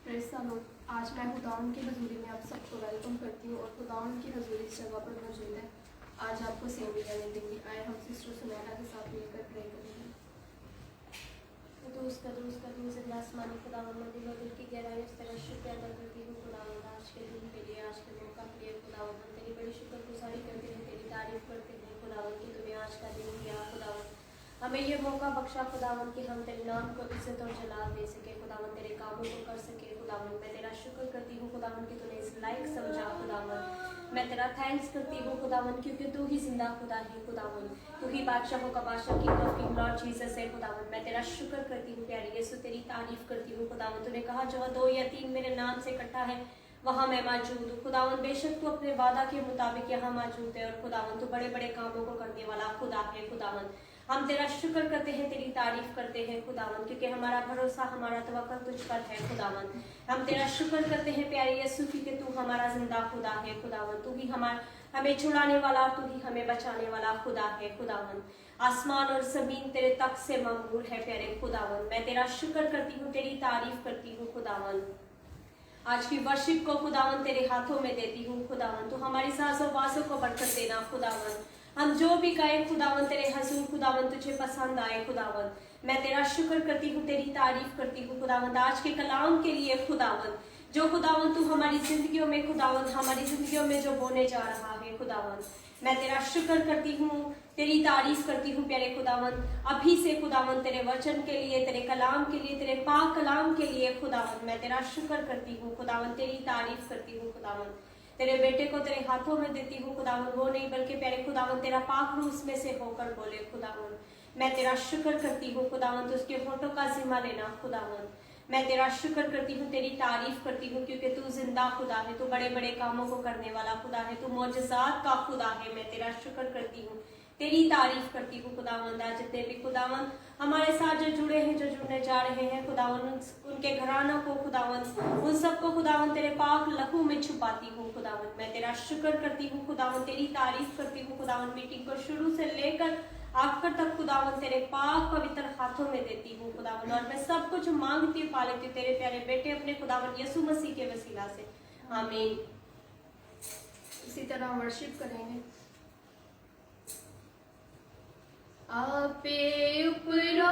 Press सलाम। आज मैं खुदावंद की हजूरी में आप सबको वेलकम करती हूँ और खुदावंद की हजूरी इस जगह पर मौजूद है। आज आपको सेवी करने देंगे। आए हम सिस्टर सुनैना के साथ मिलकर प्रे करेंगे। कदूस आसमानी खुदावंद मैं दिल की गहराई से तेरा शुक्र अदा करती हूँ खुदावंद, आज के दिन के लिए, आज के मौका के लिए खुदावंद हम तेरी बड़ी शुक्रगुजारी करते हैं, तेरी तारीफ करते हैं खुदावंद की तुम्हें आज का दिन दिया खुदावंद, हमें ये मौका बख्शा खुदावंद कि हम तेरे नाम को इज्जत और जलाल दे सके खुदावंद, तेरे कामों को कर सके खुदावंद। मैं तेरा शुक्र करती हूँ खुदावंद कि तूने इस लायक समझा खुदावंद। मैं तेरा थैंक्स करती हूँ खुदावंद क्योंकि तू ही जिंदा खुदा है खुदावंद, तू ही बादशाहों का बादशाह king of king Lord Jesus है खुदावंद। मैं तेरा शुक्र करती हूँ प्यारे यीशु, तेरी तारीफ करती हूँ खुदावंद। तूने कहा जहाँ 2 या 3 मेरे नाम से इकट्ठा है वहाँ मैं मौजूद हूँ खुदावंद। बेशक तू अपने वादा के मुताबिक यहाँ मौजूद है और खुदावंद तू बड़े बड़े कामों को करने वाला खुदा है खुदावंद। हम तेरा शुक्र करते हैं, तेरी तारीफ करते हैं खुदावंद क्योंकि हमारा भरोसा, हमारा तवक्कुल तुझ पर है खुदावंद। हम तेरा शुक्र करते हैं प्यारे यीशु क्योंकि तू हमारा जिंदा खुदा है खुदावंद, तू ही हमें छुड़ाने वाला, तू ही हमें बचाने वाला खुदा है खुदावंद। आसमान और जमीन तेरे तक से ममनून है प्यारे खुदावंद। मैं तेरा शुक्र करती हूँ, तेरी तारीफ करती हूँ खुदावंद। आज की वर्शिप को खुदावंद तेरे हाथों में देती हूँ खुदावंद, तू हमारी सांसों वासों को बरकत देना खुदावंद। हम जो भी गाए खुदावंद तेरे हजूर खुदावंद तुझे पसंद आए खुदावंद। मैं तेरा शुक्र करती हूँ, तेरी तारीफ करती हूँ खुदावंद आज के कलाम के लिए खुदावंद, जो खुदावंद तू हमारी जिंदगियों में खुदावंद, हमारी जिंदगियों में जो बोने जा रहा है खुदावंद। मैं तेरा शुक्र करती हूँ, तेरी तारीफ करती हूँ प्यारे खुदावंद। अभी से खुदावंद तेरे वचन के लिए, तेरे कलाम के लिए, तेरे पाक कलाम के लिए खुदावंद मैं तेरा शुक्र करती हूँ खुदावंद, तेरी तारीफ करती हूँ खुदावंद। तेरे बेटे को तेरे हाथों में देती हूँ खुदावंद, वो नहीं बल्कि प्यारे खुदावंद तेरा पाक रूह उसमें से होकर बोले खुदावंद। मैं तेरा शुक्र करती हूँ खुदावंद, उसके होठों का जिम्मा लेना खुदावंद। मैं तेरा शुक्र करती हूँ, तेरी तारीफ करती हूँ क्योंकि तू जिंदा खुदा है, तू बड़े बड़े कामों को करने वाला खुदा है, तू मौजज़ात का खुदा है। मैं तेरा शुक्र करती हूँ, तेरी तारीफ करती हूँ खुदावंद। आज जितने भी खुदावंद हमारे साथ जो जुड़े हैं, जो जुड़ने जा रहे हैं खुदावंद, उनके घरानों को खुदावंद, उन सबको खुदावंद तेरे पाक लहू में छुपाती हूँ खुदावंद। मैं तेरा शुक्र करती हूँ खुदावंद, तेरी तारीफ करती हूँ खुदावंद। मीटिंग को शुरू से लेकर आखिर तक खुदावंद तेरे पाक पवित्र हाथों में देती हूँ खुदावंद, और मैं सब कुछ मांगती पा लेती हूँ तेरे प्यारे बेटे अपने खुदावंद यीशु मसीह के वसीला से, आमीन। इसी तरह वर्शिप करेंगे। आपे उपरो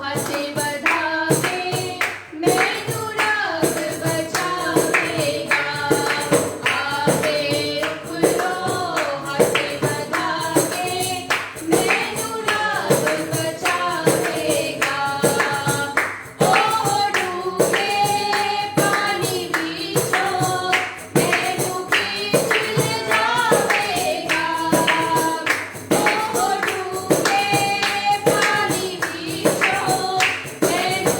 हसे बधावे मैनू रब बचावेगा, आपे उपरो हसे बधावे मैनू रब बचावेगा। ओ डूबे पानी बीचो मैनू खींच ले जावेगा, ओ डूबे पानी बीचो मैनू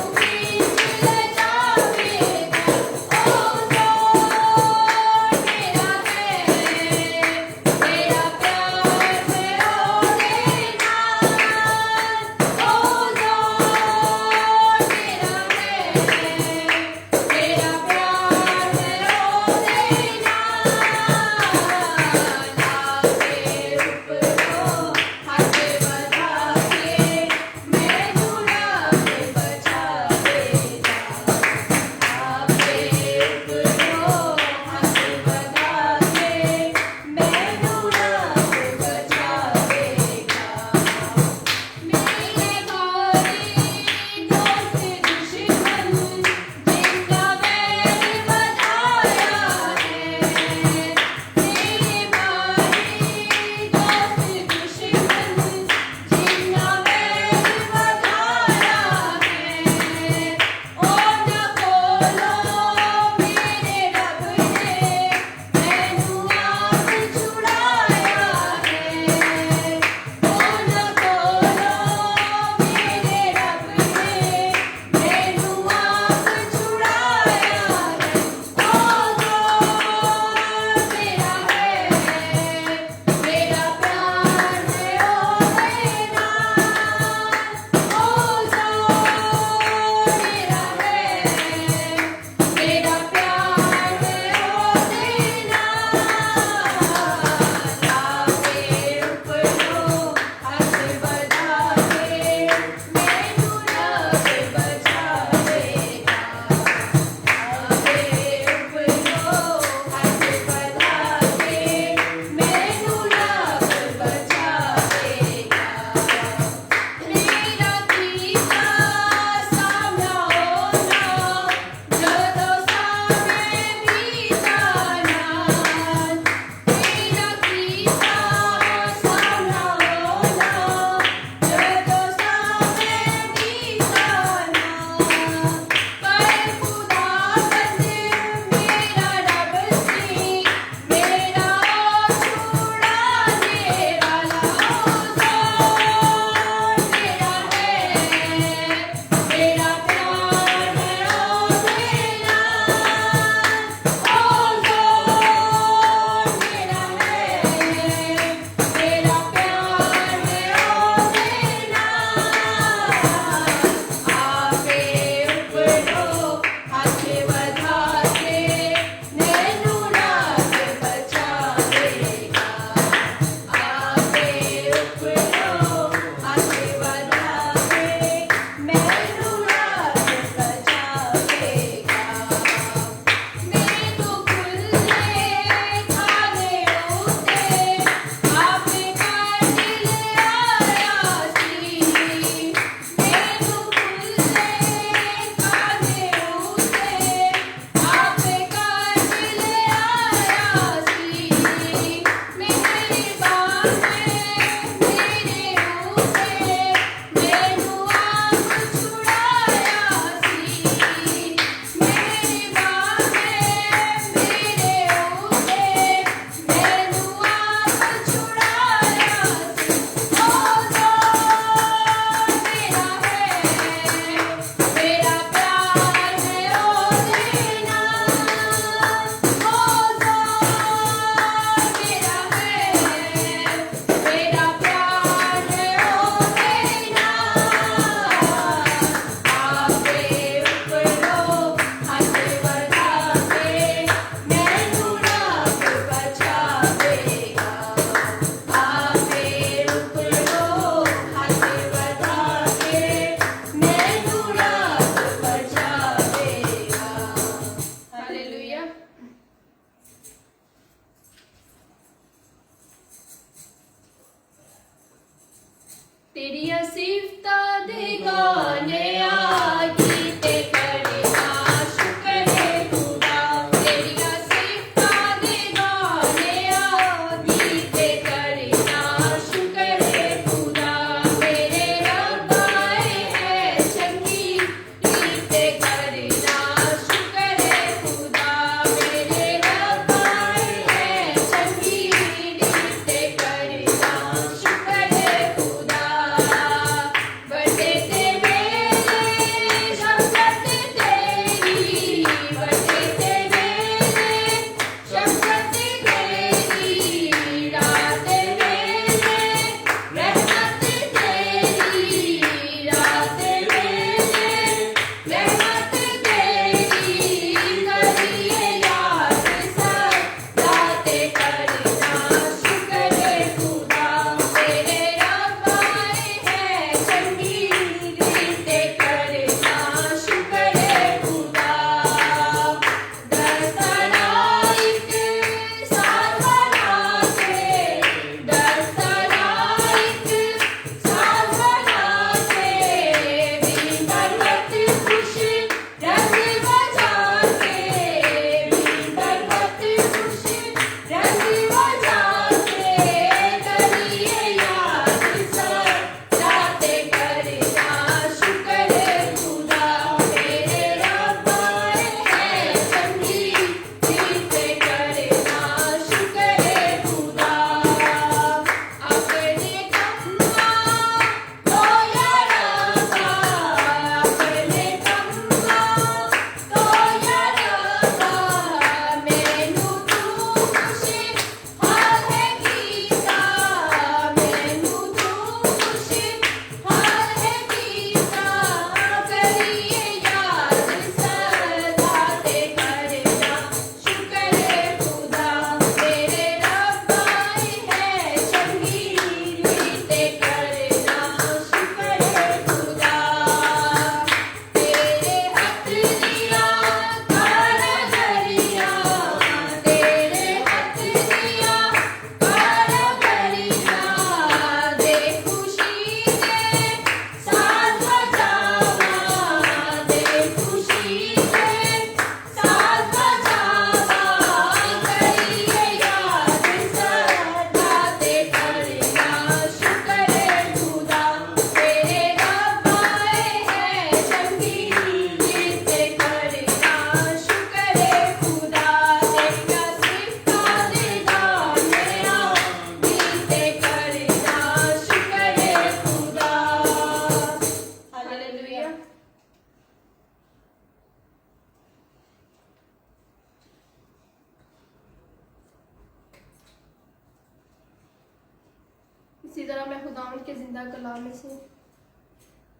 और मैं खुदावंद के जिंदा कलाम में से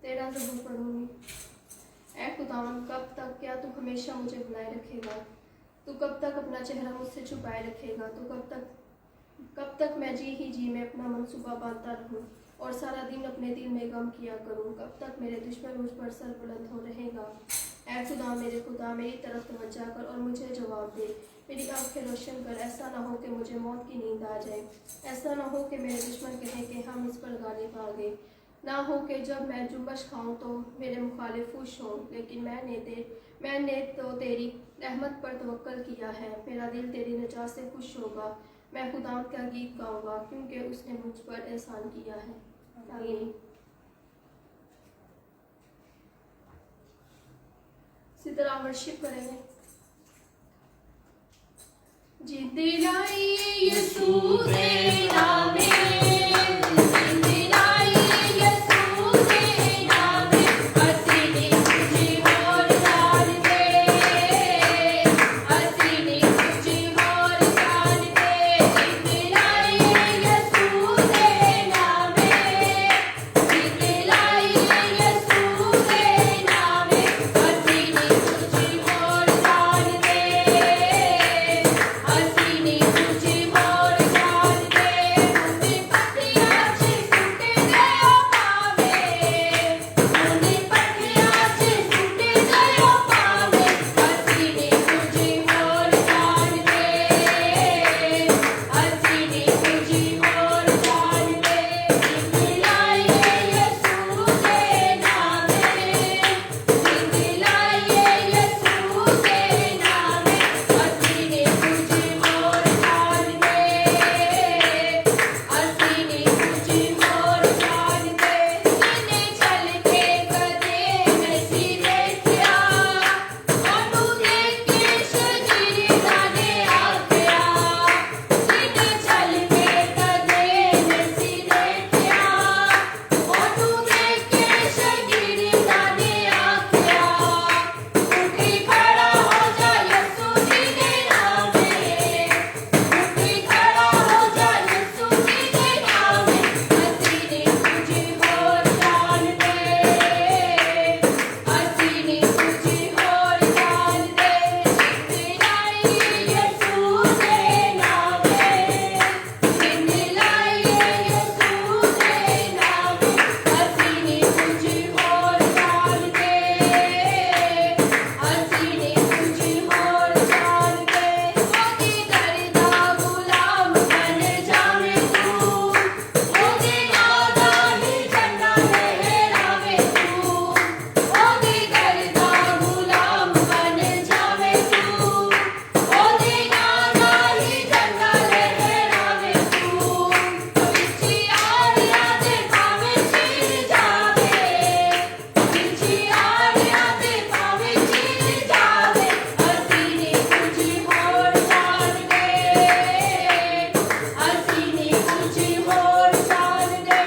13 ज़बूर पढ़ूंगी। ऐ खुदावंद, कब तक? क्या तू हमेशा मुझे बुलाए रखेगा? तू कब तक अपना चेहरा मुझसे छुपाए रखेगा? तू कब तक मैं जी में अपना मनसूबा बांधता रहूं और सारा दिन अपने दिल में गम किया करूं? कब तक मेरे दुश्मन मुझ पर सर बुलंद हो रहेगा? ऐ खुदा, मेरे खुदा, मेरी तरफ तवज्जो कर और मुझे जवाब दे। मेरी आंखें रोशन कर, ऐसा ना हो कि मुझे मौत की नींद आ जाए। ऐसा ना हो कि मेरे दुश्मन कहें कि हम इस पर गालिब आ गए। ना हो कि जब मैं जुम्बश खाऊं तो मेरे मुखालिफ खुश हों। लेकिन मैंने तो तेरी रहमत पर तवक्कल किया है। मेरा दिल तेरी नजात से खुश होगा। मैं खुदा का गीत गाऊंगा क्योंकि उसने मुझ पर एहसान किया है। आमीन। इसी तरह वर्शिप करेंगे। जिंदे लाई यीशु दे नामे, जिंदे लाई यीशु दे नामे, असीं नी कुछ होर जाणदे, असीं नी कुछ होर जाणदे। जिंदे लाई यीशु दे नामे, जिंदे लाई यीशु दे नामे, असीं नी कुछ होर जाणदे, असीं नी कुछ होर जाणदे। मुंडे पट्टियां च सुट गयो पावे, मुंडे पट्टियां च सुट गयो पावे, असीं नी कुछ होर जाणदे, असीं नी कुछ होर जाणदे। जिंदे लाई यीशु दे नामे, जिंदे लाई यीशु दे नामे, असीं नी कुछ होर जाणदे, असीं नी कुछ होर जाणदे। जिन्ने चल के कदे नहीं देखिया, ओनू देख के शगीरदां ने आखिया। जिन्ने चल के कदे नहीं देखिया, ओनू देख के शगीरदां ने आखिया। उठी खड़ा हो जा यीशु जी दे नामे, उठी खड़ा हो जा यीशु जी दे नामे, असीं नी कुछ होर जाणदे, असीं नी कुछ होर जाणदे। जिंदे लाई यीशु दे नामे, जिंदे लाई यीशु दे नामे, असीं नी कुछ होर जाणदे, असीं नी कुछ होर जाणदे। ओदी दरदा गुलाम बन जावे तू, ओदे नां दा ही झंडा लहरावे तू। ओदी दरदा गुलाम बन जावे तू, ओदे नां दा ही झंडा लहरावे तू। विची आड़ियां दे भावें चिर जावे, विची आड़ियां दे भावें चिर जावे, असीं नी कुछ होर जाणदे, असीं नी कुछ होर जाणदे।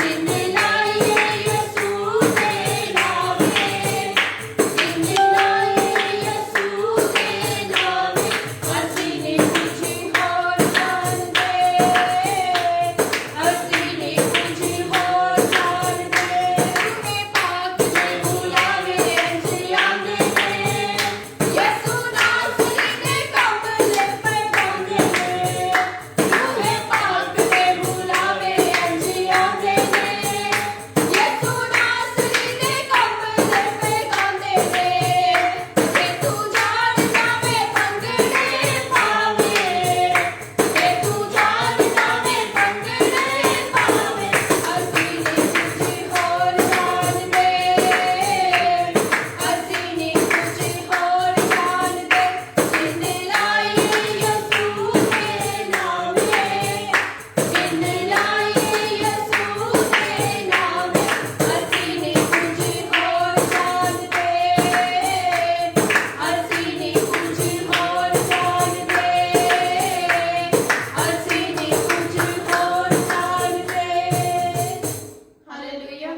जिंदे लाई यीशु दे नामे, जिंदे लाई यीशु दे नामे, असीं नी कुछ होर जाणदे, असीं नी कुछ होर जाणदे। रूहे पाक दे बुलावे इंज आंदे ने, यीशु नासरी दे कमले पे गांदे ने। रूहे पाक दे बुलावे इंज आंदे ने, यीशु नासरी दे कमले पे गांदे ने। जे तू जान जावे भंगड़े पावे, जे तू जान जावे भंगड़े पावे, असीं नी कुछ होर जाणदे, असीं नी कुछ होर जाणदे। जिंदे लाई यीशु दे नामे, जिंदे लाई यीशु दे नामे, असीं नी कुछ होर जाणदे, असीं नी कुछ होर जाणदे, असीं नी कुछ होर जाणदे। हालेलुया।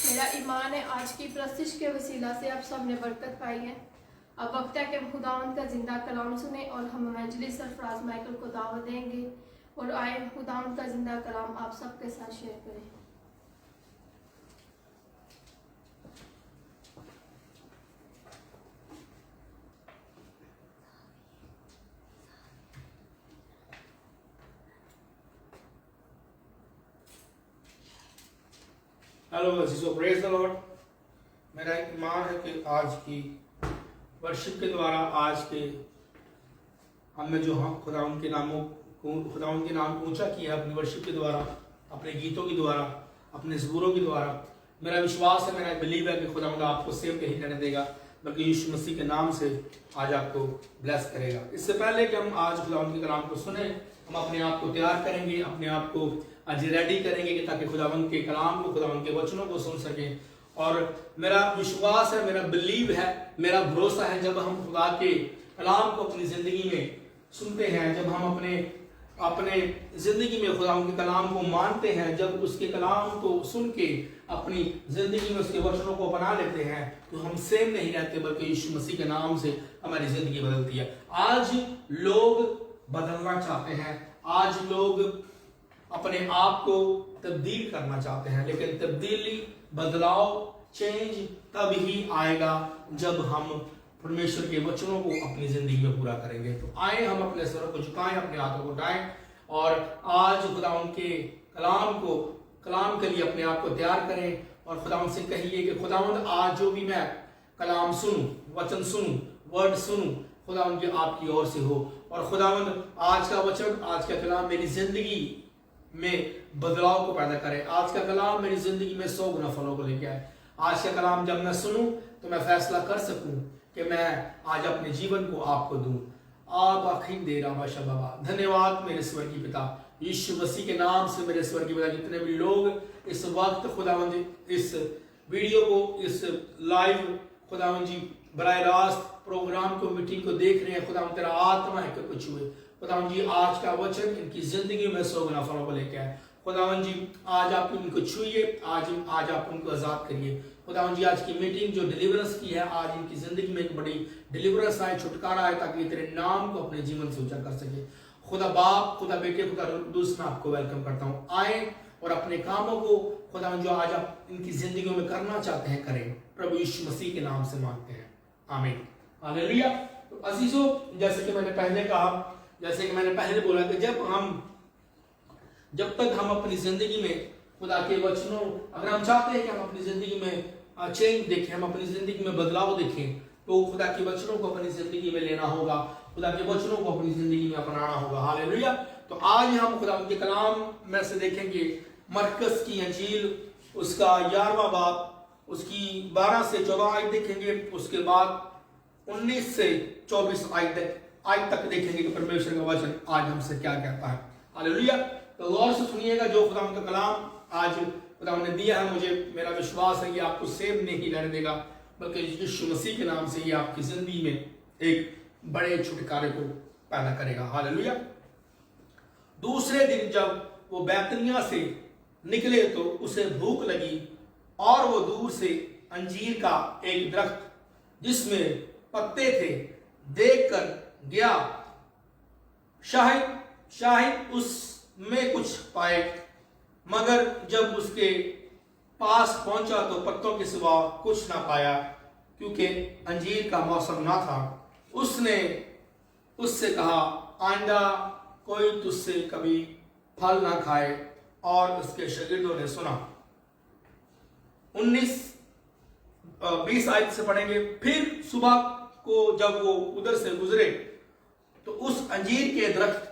मेरा ईमान है आज की प्रस्तिश के वसीला से आप सब ने बरकत पाई है। अब वक्त है कि हम खुदावंद का जिंदा कलाम सुने और हम इवेंजलिस्ट सरफराज माइकल को दावत देंगे और आए खुदावंद का जिंदा कलाम आप सबके साथ शेयर करें। हेलो अजीजों, प्रेज द लॉर्ड। मेरा ईमान है कि आज की वर्शिप के द्वारा, आज के हमने जो हम खुदावंद के नाम को ऊंचा किया अपनी वर्शिप के द्वारा, अपने गीतों के द्वारा, अपने ज़बूरों के द्वारा, मेरा विश्वास है, मेरा बिलीव है कि खुदावंद आपको सेव नहीं करने देगा, बल्कि यीशु मसीह के नाम से आज आपको ब्लेस करेगा। इससे पहले कि हम आज खुदावंद के कलाम को सुने, हम अपने आप को तैयार करेंगे, अपने आप को आज रेडी करेंगे कि ताकि खुदावंद के कलाम को, खुदावंद के वचनों को सुन सकें। और मेरा विश्वास है, मेरा बिलीव है, मेरा भरोसा है, जब हम खुदा के कलाम को अपनी ज़िंदगी में सुनते हैं, जब हम अपने ज़िंदगी में खुदावंद के कलाम को मानते हैं, जब उसके कलाम को सुन के अपनी ज़िंदगी में उसके वचनों को अपना लेते हैं, तो हम सेम नहीं रहते, बल्कि यीशु मसीह के नाम से हमारी ज़िंदगी बदलती है। आज लोग बदलना चाहते हैं, आज लोग अपने आप को तब्दील करना चाहते हैं, लेकिन तब्दीली, बदलाव, चेंज तब ही आएगा जब हम परमेश्वर के वचनों को अपनी जिंदगी में पूरा करेंगे। तो आए हम अपने सरों को झुकाएं, अपने हाथों को उठाएं और आज खुदावंद के कलाम के लिए अपने आप को तैयार करें और खुदावंद से कहिए कि खुदावंद आज जो भी मैं कलाम सुनूं, वचन सुनूं, वर्ड सुनूं, खुदावंद की आपकी ओर से हो। और खुदावंद आज का वचन, आज का कलाम मेरी जिंदगी में बदलाव को पैदा करे। आज का कलाम मेरी जिंदगी में 100 गुना फलों को लेके आए। आज का कलाम जब मैं सुनूं तो मैं फैसला कर सकूं कि मैं आज अपने जीवन को आपको दूं। आप आखिर दे रहा बाबा। धन्यवाद मेरे स्वर्गीय पिता, यीशु मसीह के नाम से मेरे स्वर्गीय पिता, जितने भी लोग इस वक्त खुदावंद इस वीडियो को, इस लाइव खुदावंद जी बराह रास्त प्रोग्राम को, मीटिंग को देख रहे हैं, खुदावंद तेरा आत्मा है कि कुछ हुए। खुदावंद जी आज का वचन इनकी जिंदगी में 100 गुना फलों को लेकर आए। खुदावंद जी आज आप इनको छुइए, आज आप उनको आजाद करिए। खुदावंद जी आज की मीटिंग जो डिलीवरेंस की है, आज इनकी जिंदगी में एक बड़ी डिलीवरेंस आए, छुटकारा आए, ताकि तेरे नाम को अपने जीवन से ऊंचा कर सके। खुदा बाप, खुदा बेटे, खुदा रूस में आपको वेलकम करता हूँ। आए और अपने कामों को खुदावंद जो आज आप इनकी जिंदगी में करना चाहते हैं करें। प्रभु यीशु मसीह के नाम से मांगते हैं, आमीन, हालेलुया। तो अजीजों, जैसे कि मैंने पहले बोला कि जब तक हम अपनी जिंदगी में खुदा के वचनों, अगर हम चाहते हैं कि हम अपनी जिंदगी में चेंज देखें, हम अपनी जिंदगी में बदलाव देखें, तो खुदा के वचनों को अपनी जिंदगी में लेना होगा, खुदा के वचनों को अपनी जिंदगी में अपनाना होगा। हालेलुया। तो आज हम खुदा के कलाम में से देखेंगे मरकस की अंजील, उसका 11वां बाब, उसकी 12 से 14 आयत देखेंगे। उसके बाद 19 से 24 आयत तक देखेंगे कि परमेश्वर का वचन आज हमसे क्या कहता है। हालेलुया। तो गौर से सुनिएगा, जो खुदा का कलाम आज खुदा ने दिया है, मुझे मेरा विश्वास है कि आपको सेव नहीं रहने देगा, बल्कि यीशु मसीह के नाम से ये आपकी जिंदगी में एक बड़े छुटकारे को पैदा करेगा। हालेलुया। दूसरे दिन जब वो बैतनिया से निकले तो उसे भूख लगी और वो दूर से अंजीर का एक दरख्त जिसमें पत्ते थे देखकर गया, शायद उसमें कुछ पाए, मगर जब उसके पास पहुंचा तो पत्तों के सिवा कुछ ना पाया, क्योंकि अंजीर का मौसम ना था। उसने उससे कहा, आइंदा कोई तुझसे कभी फल ना खाए। और उसके शागिर्दों ने सुना। 19-20 आयत से पढ़ेंगे। फिर सुबह को जब वो उधर से गुजरे तो उस अंजीर के दरख्त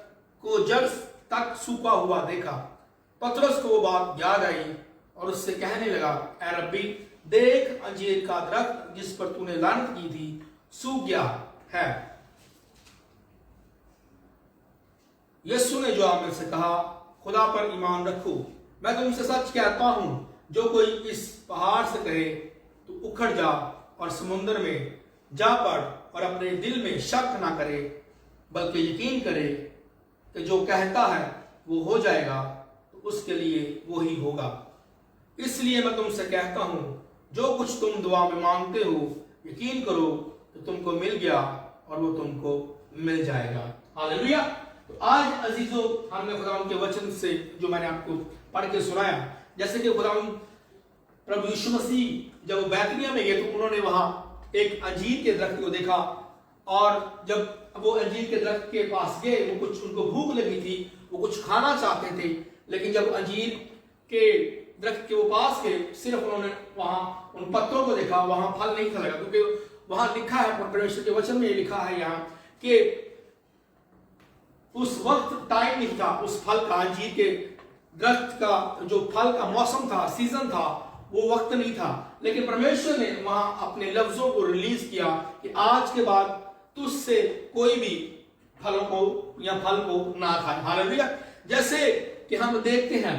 को जड़ तक सूखा हुआ देखा। पतरस को वो बात याद आई और उससे कहने लगा, ऐ रब्बी, देख अंजीर का दरख्त जिस पर तूने लानत की थी सूख गया है। यीशु ने जवाब में से कहा, खुदा पर ईमान रखो, मैं तुमसे सच कहता हूं, जो कोई इस पहाड़ से कहे तो उखड़ जा और समुद्र में जा पड़ और अपने दिल में शक ना करे, बल्कि यकीन करे कि जो कहता है वो हो जाएगा, तो उसके लिए वो ही होगा। इसलिए मैं तुमसे कहता हूं, जो कुछ तुम दुआ में मांगते हो यकीन करो तो तुमको मिल गया और वो तुमको मिल जाएगा। हालेलुया। तो आज अजीजों हमने खुदावंद के वचन से जो मैंने आपको पढ़ के सुनाया, जैसे कि खुदावंद प्रभु यीशु मसीह जब वो बैतनिया में गए तो उन्होंने वहां एक अंजीर के दरख्त को देखा, और जब वो अंजीर के दरख्त के पास गए, वो कुछ उनको भूख लगी थी, वो कुछ खाना चाहते थे, लेकिन जब अंजीर के दरख्त के वो पास गए, सिर्फ उन्होंने वहां उन पत्तों को देखा, वहां फल नहीं था लगा, क्योंकि वहां लिखा है परमेश्वर के वचन में लिखा है यहाँ कि उस वक्त टाइम नहीं था उस फल का, अंजीर के दरख्त का जो फल का मौसम था, सीजन था, वो वक्त नहीं था। लेकिन परमेश्वर ने वहां अपने लफ्जों को रिलीज किया कि आज के बाद तुझसे कोई भी फलों को या फल को ना खाए। हालेलुया। जैसे कि हम देखते हैं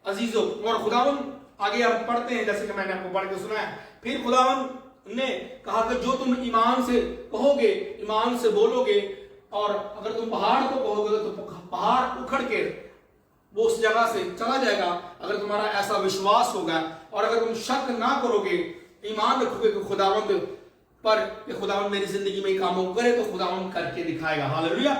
अजीजों, और खुदावन आगे हम पढ़ते हैं, जैसे कि मैंने आपको पढ़ के सुनाया, फिर खुदावन ने कहा कि जो तुम ईमान से कहोगे, ईमान से बोलोगे, और अगर तुम पहाड़ को कहोगे तो पहाड़ उखड़ के वो उस जगह से चला जाएगा, अगर तुम्हारा ऐसा विश्वास होगा, और अगर तुम शक ना करोगे, ईमान रखोगे कि खुदावंद पर कि खुदावंद मेरी जिंदगी में कामों करे, तो खुदावंद करके दिखाएगा। हालेलुया।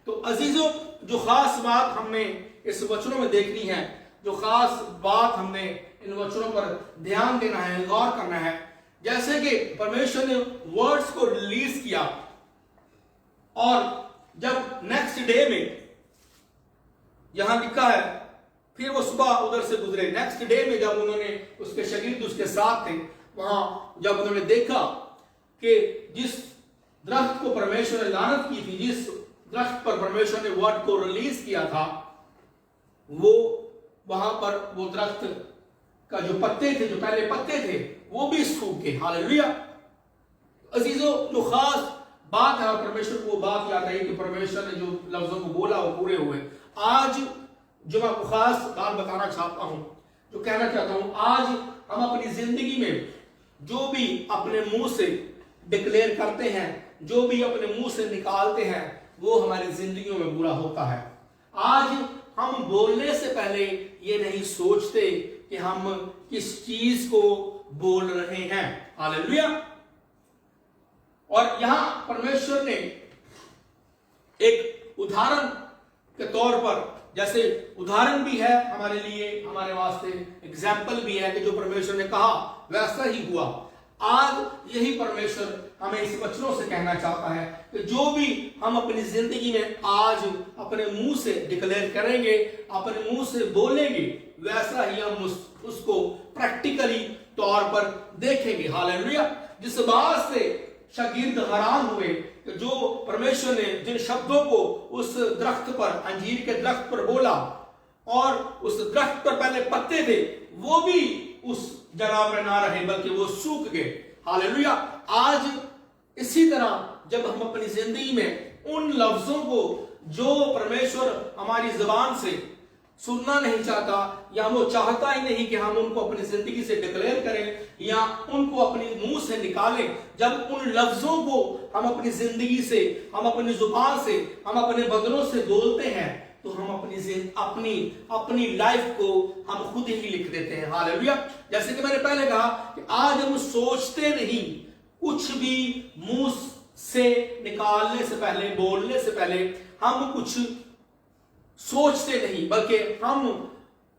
तो अजीजों, जो खास बात हमने इस वचनों में देखनी है, जो खास बात हमने इन वचनों पर ध्यान देना है, गौर करना है, जैसे कि परमेश्वर ने वर्ड्स को रिलीज किया, और जब नेक्स्ट डे में यहां लिखा है, फिर वो सुबह उधर से गुजरे, नेक्स्ट डे में जब उन्होंने, उसके शागिर्द उसके साथ थे, वहां जब उन्होंने देखा कि जिस दरख्त को परमेश्वर ने लानत की थी, जिस दरख्त पर परमेश्वर ने वर्ड को रिलीज किया था, वो वहां पर वो दरख्त का जो पत्ते थे, जो पहले पत्ते थे, वो भी सूख गए। हालेलुया। अजीजों, जो खास बात है, और परमेश्वर को बात याद आई कि परमेश्वर ने जो लफ्जों को बोला वो पूरे हुए। आज जो मैं आपको खास बात बताना चाहता हूं, जो कहना चाहता हूं, आज हम अपनी जिंदगी में जो भी अपने मुंह से डिक्लेयर करते हैं, जो भी अपने मुंह से निकालते हैं, वो हमारी जिंदगियों में बुरा होता है। आज हम बोलने से पहले ये नहीं सोचते कि हम किस चीज को बोल रहे हैं। हालेलुया। और यहां परमेश्वर ने एक उदाहरण के तौर पर, जैसे उदाहरण भी है हमारे लिए, हमारे वास्ते एग्जाम्पल भी है कि जो परमेश्वर ने कहा वैसा ही हुआ। आज यही परमेश्वर हमें इस वचनों से कहना चाहता है कि जो भी हम अपनी जिंदगी में आज अपने मुंह से डिक्लेयर करेंगे, अपने मुंह से बोलेंगे, वैसा ही हम उसको प्रैक्टिकली तौर पर देखेंगे। हालेलुया। जिस बात से शागिर्द हैरान हुए कि जो परमेश्वर ने जिन शब्दों को उस दरख्त पर, अंजीर के दरख्त पर बोला, और उस दरख्त पर पहले पत्ते थे, वो भी उस जगह पर ना रहे, बल्कि वो सूख गए। हालेलुया। आज इसी तरह जब हम अपनी जिंदगी में उन लफ्जों को जो परमेश्वर हमारी जुबान से सुनना नहीं चाहता, या वो चाहता ही नहीं कि हम उनको अपनी जिंदगी से डिक्लेयर करें या उनको अपने मुंह से निकालें, जब उन लफ्जों को हम अपनी जिंदगी से, हम अपनी जुबान से, हम अपने बदनों से बोलते हैं, तो हम अपनी लाइफ को हम खुद ही लिख देते हैं। हालेलुया। जैसे कि मैंने पहले कहा कि आज हम सोचते नहीं, कुछ भी मुंह से निकालने से पहले, बोलने से पहले हम कुछ सोचते नहीं, बल्कि हम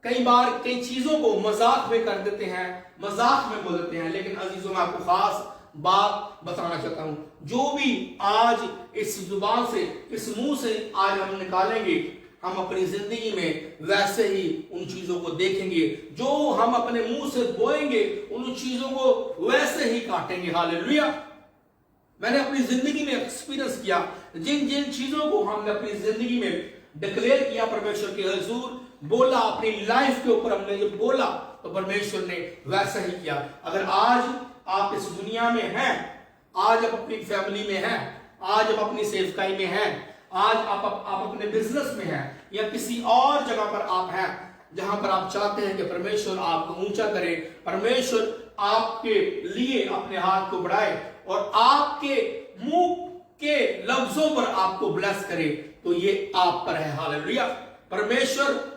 कई बार कई चीजों को मजाक में कर देते हैं, मजाक में बोल देते हैं। लेकिन अजीजों, मैं आपको खास बात बताना चाहता हूं, जो भी आज इस जुबान से, इस मुंह से आज हम निकालेंगे, हम अपनी जिंदगी में वैसे ही उन चीजों को देखेंगे। जो हम अपने मुंह से बोएंगे, उन चीजों को वैसे ही काटेंगे। हालेलुया। मैंने अपनी जिंदगी में एक्सपीरियंस किया, जिन जिन चीजों को हमने अपनी जिंदगी में डिक्लेयर किया, परमेश्वर के हुजूर बोला, अपनी लाइफ के ऊपर हमने जब बोला, तो परमेश्वर ने वैसा ही किया। अगर आज आप इस दुनिया में हैं, आज आप अपनी फैमिली में हैं, आज आप अपनी सेवकाई में हैं, आज आप अपने बिजनेस में हैं, या किसी और जगह पर आप हैं जहां पर आप चाहते हैं कि परमेश्वर आपको ऊंचा करे, परमेश्वर आपके लिए अपने हाथ को बढ़ाए और आपके मुंह के लफ्जों पर आपको ब्लेस करे, तो ये आप पर है। हालेलुया। परमेश्वर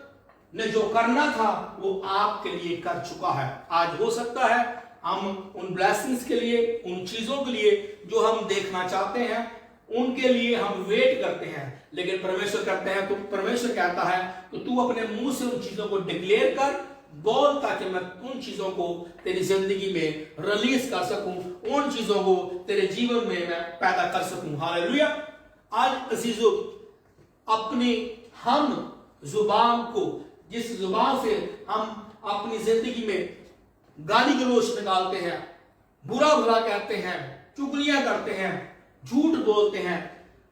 ने जो करना था वो आपके लिए कर चुका है। आज हो सकता है हम उन ब्लेसिंग्स के लिए, उन चीजों के लिए जो हम देखना चाहते हैं, उनके लिए हम वेट करते हैं, लेकिन परमेश्वर कहते हैं, तो परमेश्वर कहता है कि तू अपने मुंह से उन चीजों को डिक्लेयर कर, बोल, ताकि मैं उन चीजों को तेरी जिंदगी में रिलीज कर सकूं, उन चीजों को तेरे जीवन में मैं पैदा कर सकूं। हालेलुया। आज अजीजों, अपनी हम जुबान को, जिस जुबान से हम अपनी जिंदगी में गाली गलौज निकालते हैं, बुरा भला कहते हैं, चुगलियां करते हैं, झूठ बोलते हैं,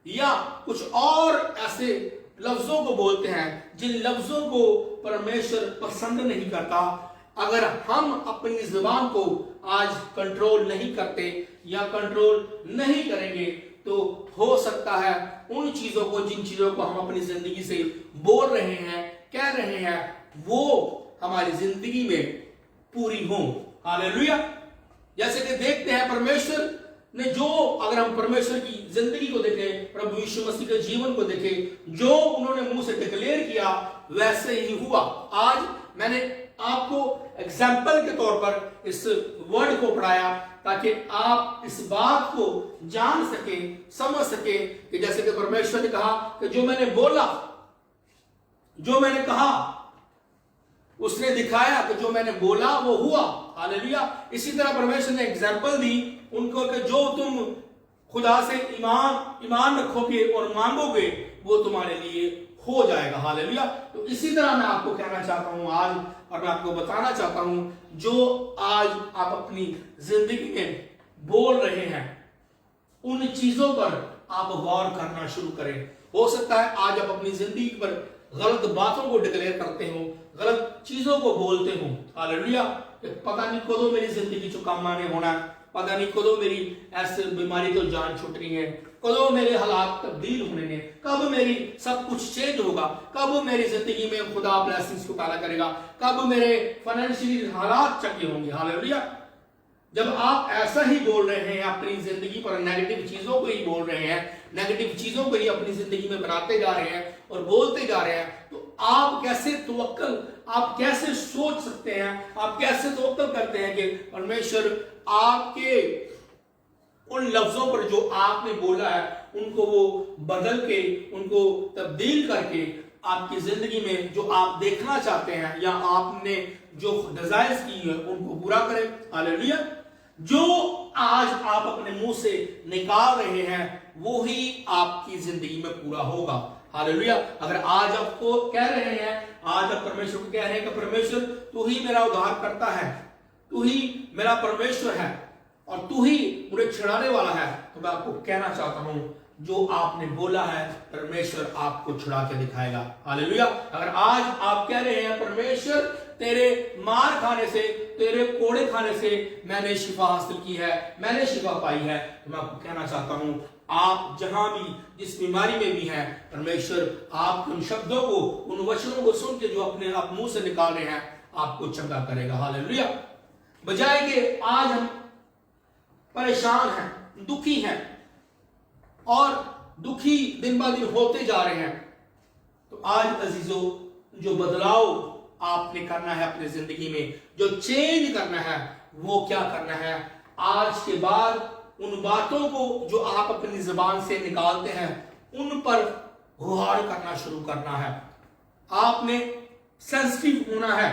या कुछ और ऐसे लफ्जों को बोलते हैं जिन लफ्जों को परमेश्वर पसंद नहीं करता, अगर हम अपनी जुबान को आज कंट्रोल नहीं करते या कंट्रोल नहीं करेंगे, तो हो सकता है उन चीजों को, जिन चीजों को हम अपनी जिंदगी से बोल रहे हैं, कह रहे हैं, वो हमारी जिंदगी में पूरी हो। हालेलुया। जैसे कि देखते हैं परमेश्वर ने जो, अगर हम परमेश्वर की जिंदगी को देखें, प्रभु यीशु मसीह के जीवन को देखें, जो उन्होंने मुंह से डिक्लेयर किया वैसे ही हुआ। आज मैंने आपको एग्जाम्पल के तौर पर इस वर्ड को पढ़ाया ताकि आप इस बात को जान सके, समझ सके कि जैसे कि परमेश्वर ने कहा कि जो मैंने बोला, जो मैंने कहा, उसने दिखाया कि जो मैंने बोला वो हुआ। हालेलुया। इसी तरह परमेश्वर ने एग्जाम्पल दी उनको कि जो तुम खुदा से ईमान रखोगे और मांगोगे वो तुम्हारे लिए हो जाएगा। हालेलुया। तो इसी तरह मैं आपको कहना चाहता हूं आज, और मैं आपको बताना चाहता हूं, जो आज आप अपनी जिंदगी में बोल रहे हैं उन चीजों पर आप गौर करना शुरू करें। हो सकता है आज आप अपनी जिंदगी पर गलत बातों को डिक्लेयर करते हो, गलत चीजों को बोलते हो। हालेलुया। पता नहीं कदों मेरी जिंदगी चो काम आने होना, पता नहीं कदों मेरी ऐसे बीमारी तो जान छुट रही है, कदों मेरे हालात तब्दील होने ने, कब मेरी सब कुछ चेंज होगा, कब मेरी जिंदगी में खुदा ब्लेसिंग्स को पैदा करेगा, कब मेरे फाइनेंशियली हालात चंगे होंगे। हालेलुया। जब आप ऐसा ही बोल रहे हैं अपनी जिंदगी पर, नेगेटिव चीजों को ही बोल रहे हैं, नेगेटिव चीजों को ही अपनी जिंदगी में बनाते जा रहे हैं और बोलते जा रहे हैं, तो आप कैसे तवक्कल, आप कैसे सोच सकते हैं, आप कैसे तवक्कल करते हैं कि परमेश्वर आपके उन लफ्जों पर जो आपने बोला है उनको वो बदल के, उनको तब्दील करके आपकी जिंदगी में जो आप देखना चाहते हैं या आपने जो डिजायर्स की है उनको पूरा करें। हालेलुया। जो आज आप अपने मुंह से निकाल रहे हैं वो ही आपकी जिंदगी में पूरा होगा। हालेलुया। अगर आज आपको कह रहे हैं, आज आप परमेश्वर को कह रहे हैं कि परमेश्वर तू ही मेरा उद्धार करता है, तू ही मेरा परमेश्वर है और तू ही मुझे छुड़ाने वाला है, तो मैं आपको कहना चाहता हूं जो आपने बोला है परमेश्वर आपको छुड़ा के दिखाएगा। हालेलुया। अगर आज आप कह रहे हैं परमेश्वर तेरे मार खाने से, तेरे कोड़े खाने से मैंने शिफा हासिल की है, मैंने शिफा पाई है, तो मैं आपको कहना चाहता हूं आप जहां भी, जिस बीमारी में भी हैं, परमेश्वर आप उन शब्दों को, उन वचनों को सुन के जो अपने आप मुंह से निकाल रहे हैं आपको चंगा करेगा। हालेलुया। बजाय कि आज हम परेशान हैं, दुखी हैं और दुखी दिन ब दिन होते जा रहे हैं, तो आज अजीजों जो बदलाव आपने करना है अपनी जिंदगी में, जो चेंज करना है, वो क्या करना है? आज के बाद उन बातों को जो आप अपनी जुबान से निकालते हैं उन पर गौर करना शुरू करना है। आपने सेंसिटिव होना है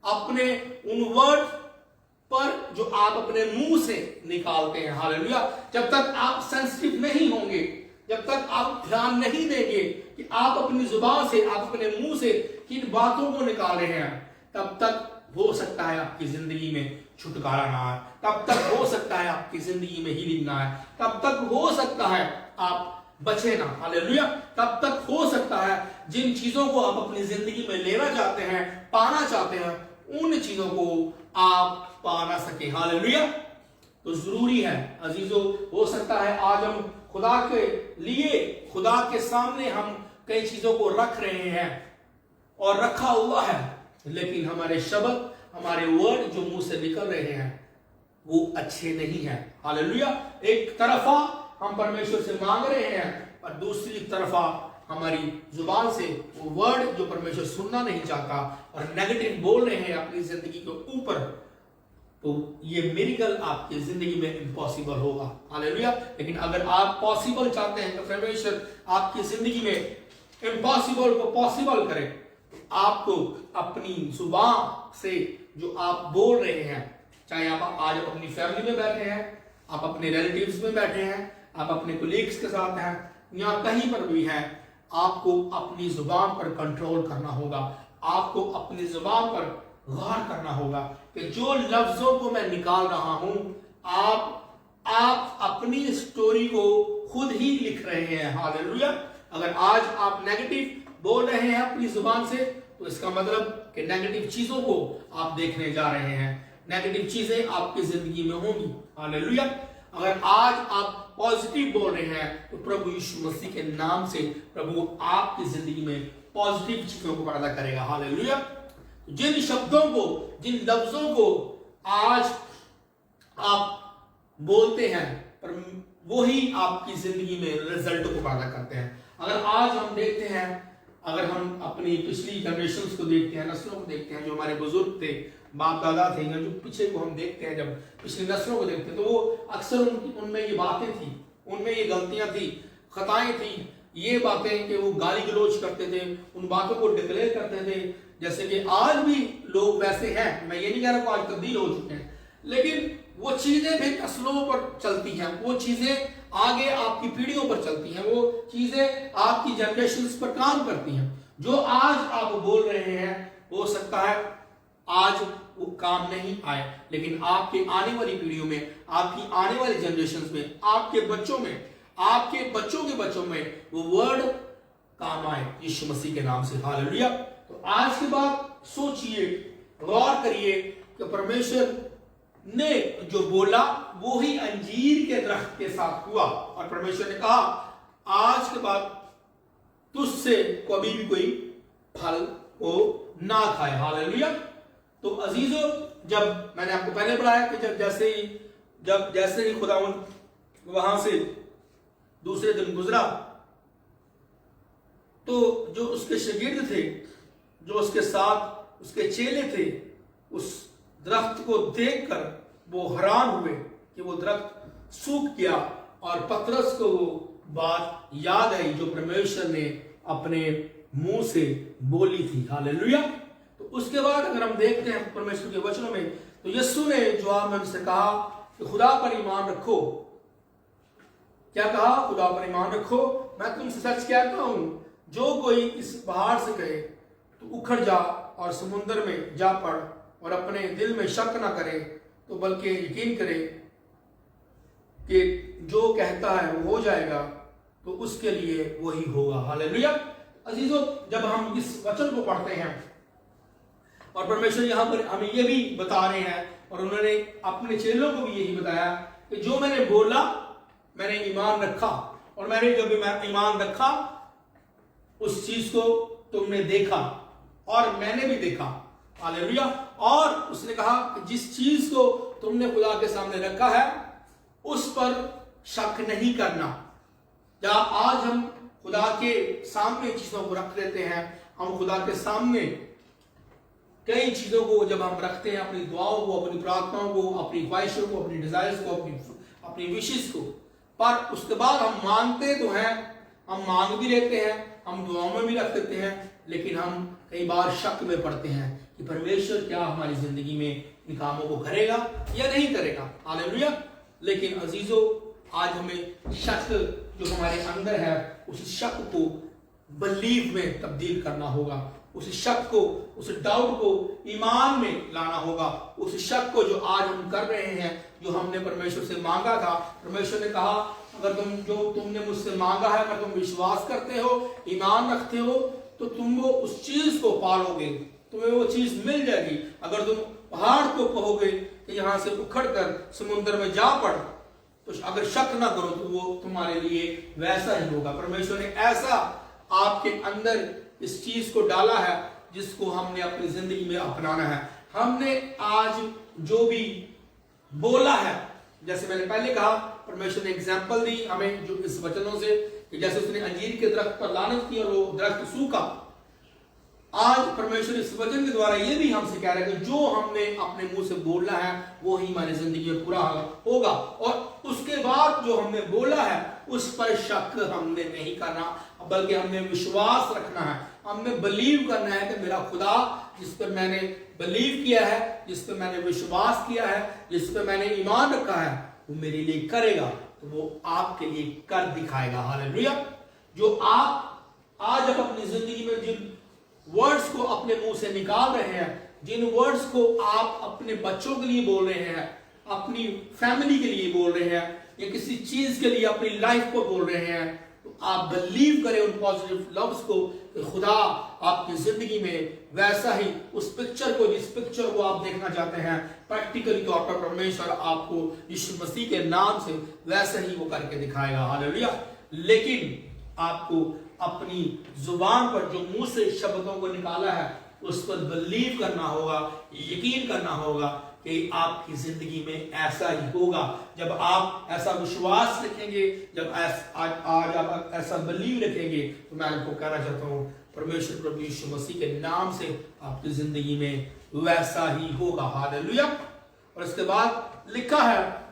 अपने उन वर्ड पर जो आप अपने मुंह से निकालते हैं। हालेलुया। जब तक आप सेंसिटिव नहीं होंगे, जब तक आप ध्यान नहीं देंगे कि आप अपनी जुबान से, आप अपने मुंह से किन बातों को निकाल रहे हैं, तब तक हो सकता है आपकी जिंदगी में छुटकारा ना आए, तब तक हो सकता है आपकी जिंदगी में हीलिंग ना आए, तब तक हो सकता है आप बचे ना। हालेलुया। तब तक हो सकता है जिन चीजों को आप अपनी जिंदगी में लेना चाहते हैं, पाना चाहते हैं, उन चीजों को आप पा ना सके। हालेलुया। तो जरूरी है अजीजों, हो सकता है आज हम खुदा के लिए, खुदा के सामने हम कई चीजों को रख रहे हैं और रखा हुआ है, लेकिन हमारे शब्द, हमारे वर्ड जो मुंह से निकल रहे हैं वो अच्छे नहीं हैं। हालेलुया। एक तरफा हम परमेश्वर से मांग रहे हैं और दूसरी तरफा हमारी जुबान से वो वर्ड जो परमेश्वर सुनना नहीं चाहता और नेगेटिव बोल रहे हैं अपनी जिंदगी के ऊपर, तो ये मिरेकल आपकी जिंदगी में इम्पॉसिबल होगा। हालेलुया। लेकिन अगर आप पॉसिबल चाहते हैं तो परमेश्वर आपकी जिंदगी में इम्पॉसिबल को पॉसिबल करे, तो आपको अपनी जुबान से जो आप बोल रहे हैं, चाहे आप आज अपनी फैमिली में बैठे हैं, आप अपने रिलेटिव्स में बैठे हैं, आप अपने कोलीग्स के साथ हैं, या कहीं पर भी हैं, आपको अपनी जुबान पर कंट्रोल करना होगा। आपको अपनी जुबान पर गौर करना होगा कि जो लफ्जों को मैं निकाल रहा हूं, आप अपनी स्टोरी को खुद ही लिख रहे हैं। हालेलुया। अगर आज आप नेगेटिव बोल रहे हैं अपनी जुबान से, तो इसका मतलब कि नेगेटिव चीजों को आप देखने जा रहे हैं, नेगेटिव चीजें आपकी जिंदगी में होंगी। हालेलुया। अगर आज आप पॉजिटिव बोल रहे हैं, तो प्रभु यीशु मसीह के नाम से प्रभु आपकी जिंदगी में पॉजिटिव चीजों को पैदा करेगा। हालेलुया। जिन शब्दों को, जिन लफ्जों को आज आप बोलते हैं, पर वो ही आपकी जिंदगी में रिजल्ट को पैदा करते हैं। अगर आज हम देखते हैं, अगर हम अपनी पिछली जनरेशंस को देखते हैं, नस्लों को देखते हैं, जो हमारे बुजुर्ग थे, बाप दादा थे, या जो पीछे को हम देखते हैं, जब पिछली नस्लों को देखते हैं, तो वो अक्सर उनमें ये बातें थी, उनमें ये गलतियां थी, खताएं थी, ये बातें कि वो गाली गलौज करते थे, उन बातों को डिक्लेयर करते थे। जैसे कि आज भी लोग वैसे हैं, मैं ये नहीं कह रहा हूं आज तब्दील हो चुके हैं, लेकिन वो चीजें भी नस्लों पर चलती हैं, वो चीजें आगे आपकी पीढ़ियों पर चलती हैं, वो चीजें आपकी जनरेशंस पर काम करती हैं। जो आज आप बोल रहे हैं, हो सकता है आज वो काम नहीं आए, लेकिन आपके आने वाली पीढ़ियों में, आपकी आने वाली जनरेशंस में, आपके बच्चों में, आपके बच्चों के बच्चों में वो वर्ड काम आए यीशु मसीह के नाम से। हालेलुया। तो आज के बाद सोचिए, गौर करिए कि परमेश्वर ने जो बोला वो ही अंजीर के दरख्त के साथ हुआ, और परमेश्वर ने कहा आज के बाद तुझसे कभी भी कोई फल को ना खाए। हालेलुया। तो अजीजों, जब मैंने आपको पहले बताया कि जब जैसे ही खुदावंद वहां से दूसरे दिन गुजरा, तो जो उसके शागिर्द थे, जो उसके साथ उसके चेले थे, उस दरख्त को देखकर वो हैरान हुए कि वो दरख्त सूख गया, और पतरस को वो बात याद आई जो परमेश्वर ने अपने मुंह से बोली थी। हालेलुया। तो उसके बाद अगर हम देखते हैं परमेश्वर के वचनों में, तो यीशु ने जवाब में उनसे कहा कि खुदा पर ईमान रखो। क्या कहा? खुदा पर ईमान रखो। मैं तुमसे सच कहता हूं, जो कोई इस पहाड़ से कहे तो उखड़ जा और समुद्र में जा पड़, और अपने दिल में शक ना करे, तो बल्कि यकीन करे कि जो कहता है वो हो जाएगा, तो उसके लिए वही होगा। हालेलुया। अजीजों, जब हम इस वचन को पढ़ते हैं, और परमेश्वर यहाँ पर हमें ये भी बता रहे हैं, और उन्होंने अपने चेलों को भी यही बताया कि जो मैंने बोला, मैंने ईमान रखा, और मैंने जब मैं ईमान रखा, उस चीज को तुमने देखा और मैंने भी देखा। हालेलुया। और उसने कहा कि जिस चीज को तुमने खुदा के सामने रखा है, उस पर शक नहीं करना। या आज हम खुदा के सामने चीजों को रख लेते हैं, हम खुदा के सामने कई चीजों को जब हम रखते हैं, अपनी दुआओं को, अपनी प्रार्थनाओं को, अपनी ख्वाहिशों को, अपनी डिजायर्स को, अपनी विशेष को, पर उसके बाद हम मांगते तो हैं, हम मांग भी लेते हैं, हम दुआओं में भी रख देते हैं, लेकिन हम कई बार शक में पड़ते हैं कि परमेश्वर क्या हमारी जिंदगी में इन कामों को करेगा या नहीं करेगा। हालेलुया। लेकिन अजीजों, आज हमें शक जो हमारे अंदर है, उस शक को बिलीव में तब्दील करना होगा, उस शक को, उस डाउट को ईमान में लाना होगा, उस शक को जो आज हम कर रहे हैं, जो हमने परमेश्वर से मांगा था। परमेश्वर ने कहा अगर तुमने मुझसे मांगा है, अगर तुम विश्वास करते हो, ईमान रखते हो, तो तुम वो उस चीज को पालोगे, तुम्हें वो चीज मिल जाएगी। अगर तुम पहाड़ को कहोगे कि यहाँ से उखड़ कर समुद्र में जा पड़, तो अगर शक ना करो तो वो तुम्हारे लिए वैसा ही होगा। परमेश्वर ने ऐसा आपके अंदर इस चीज को डाला है जिसको हमने अपनी जिंदगी में अपनाना है। हमने आज जो भी बोला है, जैसे मैंने पहले कहा, परमेश्वर ने एग्जाम्पल दी हमें जो इस वचनों से, कि जैसे उसने अंजीर के दरख्त पर लानत की और वो दरख्त सूखा, आज परमेश्वर इस वचन के द्वारा ये भी हमसे कह रहा है कि जो हमने अपने मुंह से बोलना है वो ही हमारी जिंदगी में पूरा होगा, और उसके बाद जो हमने बोला है उस पर शक हमने नहीं करना, बल्कि हमने विश्वास रखना है। हमने बिलीव करना है कि मेरा खुदा जिस पर मैंने बिलीव किया है, जिस पर मैंने विश्वास किया है, जिस पर मैंने ईमान रखा है, वो मेरे लिए करेगा, तो वो आपके लिए कर दिखाएगा। हालेलुया। जो आप आज अपनी जिंदगी में जिन वर्ड्स को अपने मुंह से निकाल रहे हैं, जिन वर्ड्स को आप अपने बच्चों के लिए बोल रहे हैं, अपनी फैमिली के लिए बोल रहे हैं, या किसी चीज के लिए अपनी लाइफ को बोल रहे हैं, तो आप बिलीव करें उन पॉजिटिव लफ्ज को कि खुदा आपकी जिंदगी में वैसा ही उस पिक्चर को, जिस पिक्चर को आप देखना चाहते हैं, प्रैक्टिकली तौर पर परमेश्वर आपको यीशु मसीह के नाम से वैसा ही वो करके दिखाएगा। हालेलुया। लेकिन आपको अपनी जुबान पर जो मुंह से शब्दों को निकाला है उस पर बिलीव करना होगा, यकीन करना होगा कि आपकी जिंदगी में ऐसा ही होगा। जब आप ऐसा विश्वास रखेंगे, जब आज आप ऐसा बिलीव रखेंगे, तो मैं आपको कहना चाहता हूं परमेश्वर प्रभु यीशु मसीह के नाम से आपकी जिंदगी में वैसा ही होगा। हालेलुया। और इसके बाद लिखा है,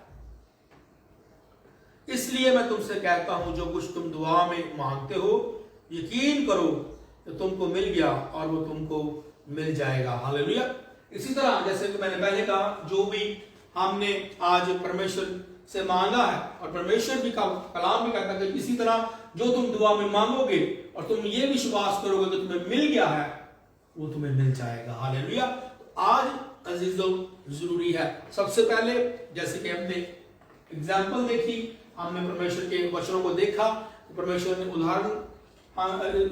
इसलिए मैं तुमसे कहता हूं जो कुछ तुम दुआ में मांगते हो यकीन करो कि तुमको मिल गया और वो तुमको मिल जाएगा। हालेलुया। इसी तरह जैसे कि मैंने पहले कहा, जो भी हमने आज परमेश्वर से मांगा है, और परमेश्वर भी कलाम भी कहता है कि इसी तरह जो तुम दुआ में मांगोगे और तुम ये विश्वास करोगे कि तुम्हें मिल गया है, वो तुम्हें मिल जाएगा। हालेलुया। आज अजीजों जरूरी है, सबसे पहले जैसे कि हमने एग्जाम्पल देखी, हमने परमेश्वर के वचनों को देखा, परमेश्वर ने उदाहरण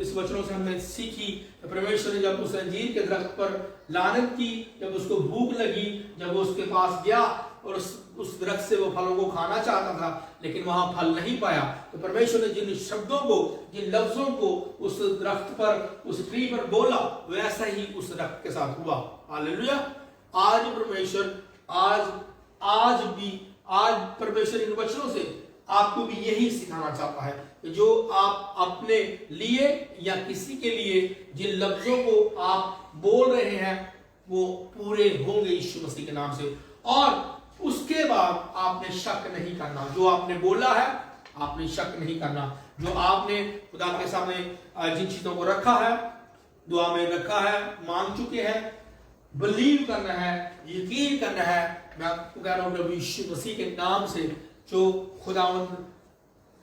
इस वचनों से हमने सीखी। परमेश्वर ने जब उस अंजीर के दरख्त पर लानत की, जब उसको भूख लगी, जब वो उसके पास गया और उस दरख्त से वो फलों को खाना चाहता था लेकिन वहां फल नहीं पाया, तो परमेश्वर ने जिन शब्दों को, जिन लफ्जों को उस दरख्त पर, उस ट्री पर बोला, वैसा ही उस दरख्त के साथ हुआ। हालेलुया। आज परमेश्वर आज परमेश्वर इन वचनों से आपको भी यही सिखाना चाहता है कि जो आप अपने लिए या किसी के लिए जिन लफ्जों को आप बोल रहे हैं वो पूरे होंगे यीशु मसीह के नाम से, और उसके बाद आपने शक नहीं करना। जो आपने बोला है आपने शक नहीं करना। जो आपने खुदा के सामने जिन चीजों को रखा है, दुआ में रखा है, मांग चुके हैं, बिलीव करना है, यकीन करना है। मैं आपको कह रहा हूं प्रभु यीशु मसीह के नाम से जो खुदावंद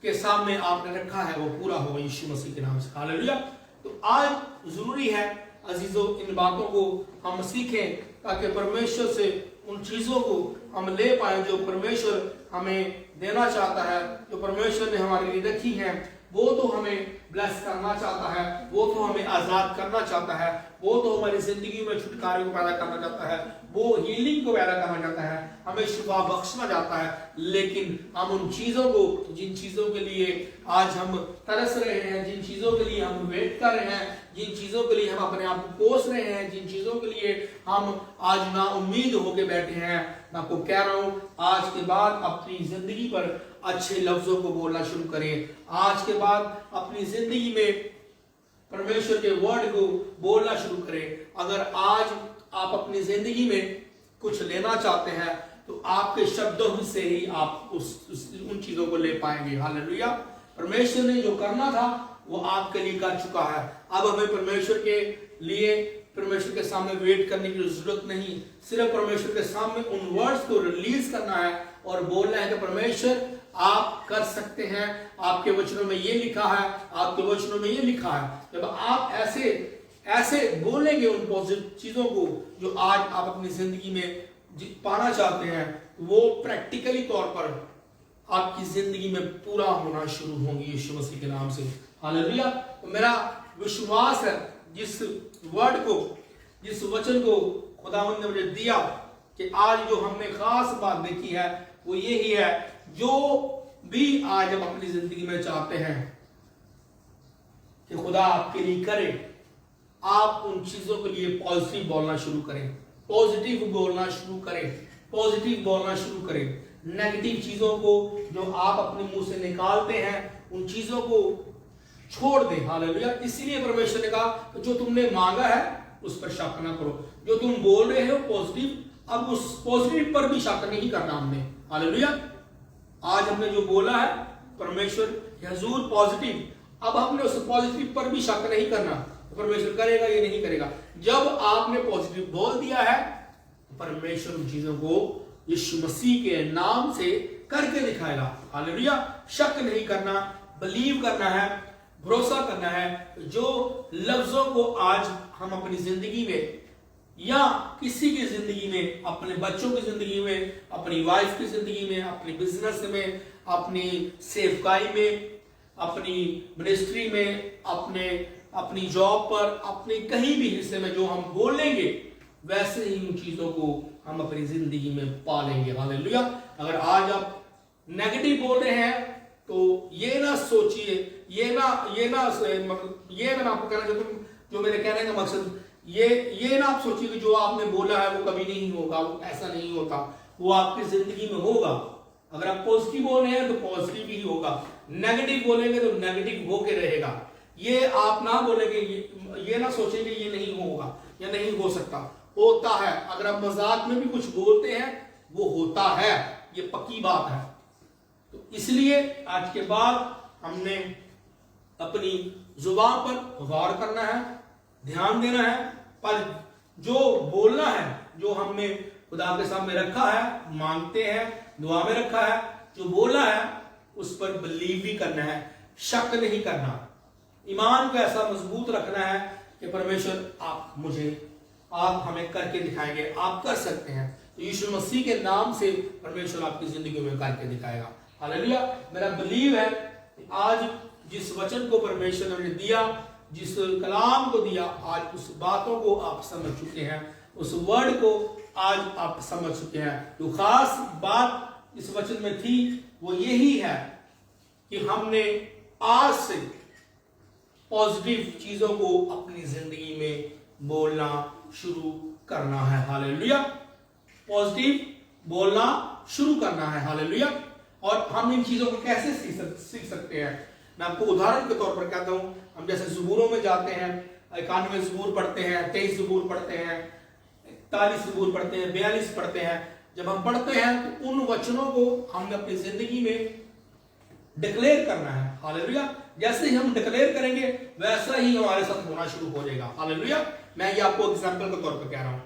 के सामने आपने रखा है वो पूरा होगा यीशु मसीह के नाम से। हालेलुया। तो आज जरूरी है अजीजों इन बातों को हम सीखें ताकि परमेश्वर से उन चीजों को हम ले पाए जो परमेश्वर हमें देना चाहता है, जो परमेश्वर ने हमारे लिए रखी है। वो तो हमें ब्लेस करना चाहता है, वो तो हमें आजाद करना चाहता है, वो तो हमारी जिंदगी में छुटकारे को पैदा करना चाहता है, वो हीलिंग को पैदा करना चाहता है, हमें शिफा बख्शना चाहता है। लेकिन हम उन चीजों को, जिन चीजों के लिए आज हम तरस रहे हैं, जिन चीजों के लिए हम वेट कर रहे हैं, जिन चीजों के लिए हम अपने आप को कोस रहे हैं, जिन चीजों के लिए हम आज ना उम्मीद होके बैठे हैं, मैं आपको कह रहा हूं आज के बाद अपनी जिंदगी पर अच्छे लफ्जों को बोलना शुरू करें। आज के बाद अपनी जिंदगी में परमेश्वर के वर्ड को बोलना शुरू करें। अगर आज आप अपनी जिंदगी में कुछ लेना चाहते हैं तो आपके शब्दों से ही आप उन चीजों को ले पाएंगे। हालेलुया। परमेश्वर ने जो करना था वो आपके लिए कर चुका है। अब हमें परमेश्वर के लिए, परमेश्वर के सामने वेट करने की जरूरत नहीं, सिर्फ परमेश्वर के सामने उन वर्ड्स को रिलीज करना है और बोलना है कि परमेश्वर आप कर सकते हैं, आपके वचनों में ये लिखा है, आपके वचनों में ये लिखा है। जब आप ऐसे बोलेंगे उन पॉजिटिव चीजों को जो आज आप अपनी जिंदगी में पाना चाहते हैं, वो प्रैक्टिकली तौर पर आपकी जिंदगी में पूरा होना शुरू होंगी यीशु मसीह के नाम से। हालेलुया। तो मेरा विश्वास है जिस वर्ड को, जिस वचन को खुदावंद ने मुझे दिया कि आज जो हमने खास बात देखी है वो यही है, जो भी आज हम अपनी जिंदगी में चाहते हैं कि खुदा आपके लिए करे, आप उन चीजों के लिए पॉजिटिव बोलना शुरू करें, पॉजिटिव बोलना शुरू करें, पॉजिटिव बोलना शुरू करें। नेगेटिव चीजों को जो आप अपने मुंह से निकालते हैं, उन चीजों को छोड़ दे। हालेलुया। इसीलिए परमेश्वर ने कहा जो तुमने मांगा है उस पर शक ना करो। जो तुम बोल रहे हो पॉजिटिव, अब उस पॉजिटिव पर भी शक नहीं करना हमने। हालेलुया। आज हमने जो बोला है परमेश्वर हजूर पॉजिटिव, अब हमने उस पॉजिटिव पर भी शक नहीं करना। परमेश्वर करेगा ये नहीं करेगा। जब आपने पॉजिटिव बोल दिया है परमेश्वर उन चीजों को यीशु मसीह के नाम से करके दिखाएगा। हालेलुया। शक नहीं करना, बिलीव करना है, भरोसा करना है। जो लफ्जों को आज हम अपनी जिंदगी में या किसी की जिंदगी में, अपने बच्चों की जिंदगी में, अपनी वाइफ की जिंदगी में, अपनी बिजनेस में, अपनी सेवकाई में, अपनी मिनिस्ट्री में, अपनी जॉब पर, अपने कहीं भी हिस्से में जो हम बोलेंगे वैसे ही उन चीजों को हम अपनी जिंदगी में पालेंगे। हालेलुया। अगर आज आप नेगेटिव बोल रहे हैं तो ये ना सोचिए, ये ना मैं आपको कहना चाहता हूं, जो मेरे कहने का मकसद ये ना आप सोचिए कि जो आपने बोला है वो कभी नहीं होगा, वो ऐसा नहीं होता, वो आपकी जिंदगी में होगा। अगर आप पॉजिटिव बोल रहे हैं तो पॉजिटिव ही होगा, नेगेटिव बोलेंगे तो नेगेटिव होके रहेगा। ये आप ना बोलेंगे, ये ना सोचेंगे ये नहीं होगा या नहीं हो सकता, होता है। अगर आप मजाक में भी कुछ बोलते हैं वो होता है, ये पक्की बात है। तो इसलिए आज के बाद हमने अपनी जुबान पर गौर करना है, ध्यान देना है, पर जो बोलना है, जो हमने खुदा के सामने रखा है, मांगते हैं, दुआ में रखा है, जो बोला है उस पर बिलीव भी करना है, शक नहीं करना। ईमान को ऐसा मजबूत रखना है कि परमेश्वर आप हमें करके दिखाएंगे, आप कर सकते हैं। तो यीशु मसीह के नाम से परमेश्वर आपकी जिंदगी में करके दिखाएगा। हालेलुया। मेरा बिलीव है कि आज जिस वचन को परमेश्वर ने दिया, जिस कलाम को दिया, आज उस बातों को आप समझ चुके हैं, उस वर्ड को आज आप समझ चुके हैं। जो खास बात इस वचन में थी वो यही है कि हमने आज से पॉजिटिव चीजों को अपनी जिंदगी में बोलना शुरू करना है। हालेलुया। पॉजिटिव बोलना शुरू करना है। हालेलुया। और हम इन चीजों को कैसे सीख सकते हैं? मैं आपको उदाहरण के तौर पर कहता हूं, हम जैसे ज़बूरों में जाते हैं, 91 ज़बूर पढ़ते हैं, 23 ज़बूर पढ़ते हैं, 41 ज़बूर पढ़ते हैं, 42 पढ़ते हैं। जब हम पढ़ते हैं तो उन वचनों को हमने अपनी जिंदगी में डिक्लेयर करना है। हालेलुया। जैसे ही हम डिक्लेयर करेंगे वैसा ही हमारे साथ होना शुरू हो जाएगा। हालेलुया। मैं ये आपको एग्जांपल के तौर पर कह रहा हूं।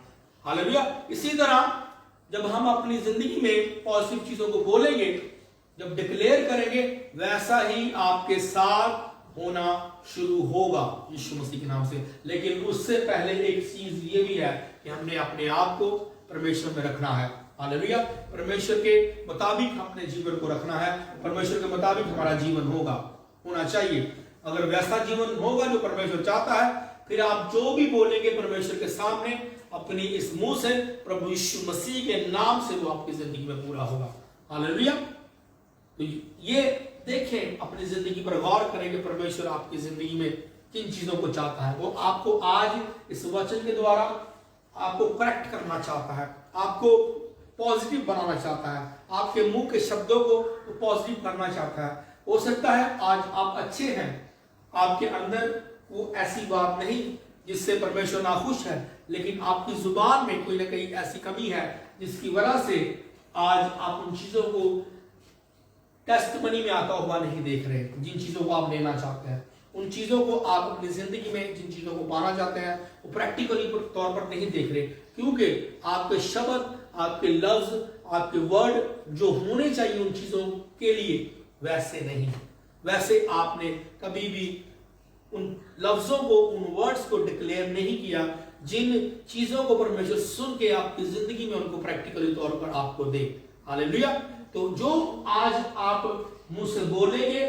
हालेलुया। इसी तरह जब हम अपनी जिंदगी में पॉजिटिव चीजों को बोलेंगे, जब डिक्लेयर करेंगे, वैसा ही आपके साथ होना शुरू होगा यीशु मसीह के नाम से। लेकिन उससे पहले एक चीज ये भी है कि हमने अपने आप को परमेश्वर में रखना है। हालेलुया। परमेश्वर के मुताबिक अपने जीवन को रखना है, परमेश्वर के मुताबिक हमारा जीवन होना चाहिए। अगर वैसा जीवन होगा जो परमेश्वर चाहता है, फिर आप जो भी बोलेंगे परमेश्वर के सामने अपनी इस मुंह से, प्रभु यीशु मसीह के नाम से, वो आपकी जिंदगी में पूरा होगा। हालेलुया। तो ये देखें, अपनी जिंदगी पर गौर करें कि परमेश्वर आपकी जिंदगी में किन चीजों को चाहता है। वो आपको आज इस वचन के द्वारा आपको करेक्ट करना चाहता है, आपको पॉजिटिव बनाना चाहता है, आपके मुंह के शब्दों को पॉजिटिव करना चाहता है। हो सकता है आज आप अच्छे हैं, आपके अंदर वो ऐसी बात नहीं जिससे परमेश्वर नाखुश है, लेकिन आपकी जुबान में कोई ना कोई ऐसी कमी है जिसकी वजह से आज आप उन चीजों को टेस्टमनी में आता हुआ नहीं देख रहे। जिन चीजों को आप लेना चाहते हैं, उन चीजों को आप अपनी जिंदगी में जिन चीजों को पाना चाहते हैं, वो प्रैक्टिकली तौर पर नहीं देख रहे, क्योंकि आपके शब्द, आपके लफ्ज, आपके वर्ड जो होने चाहिए उन चीजों के लिए वैसे नहीं। वैसे आपने कभी भी उन लफ्जों को, उन वर्ड्स को डिक्लेयर नहीं किया जिन चीजों को परमेश्वर सुन के आपकी जिंदगी में उनको प्रैक्टिकली तौर पर आपको दे। हालेलुया। तो जो आज आप मुंह से बोलेंगे,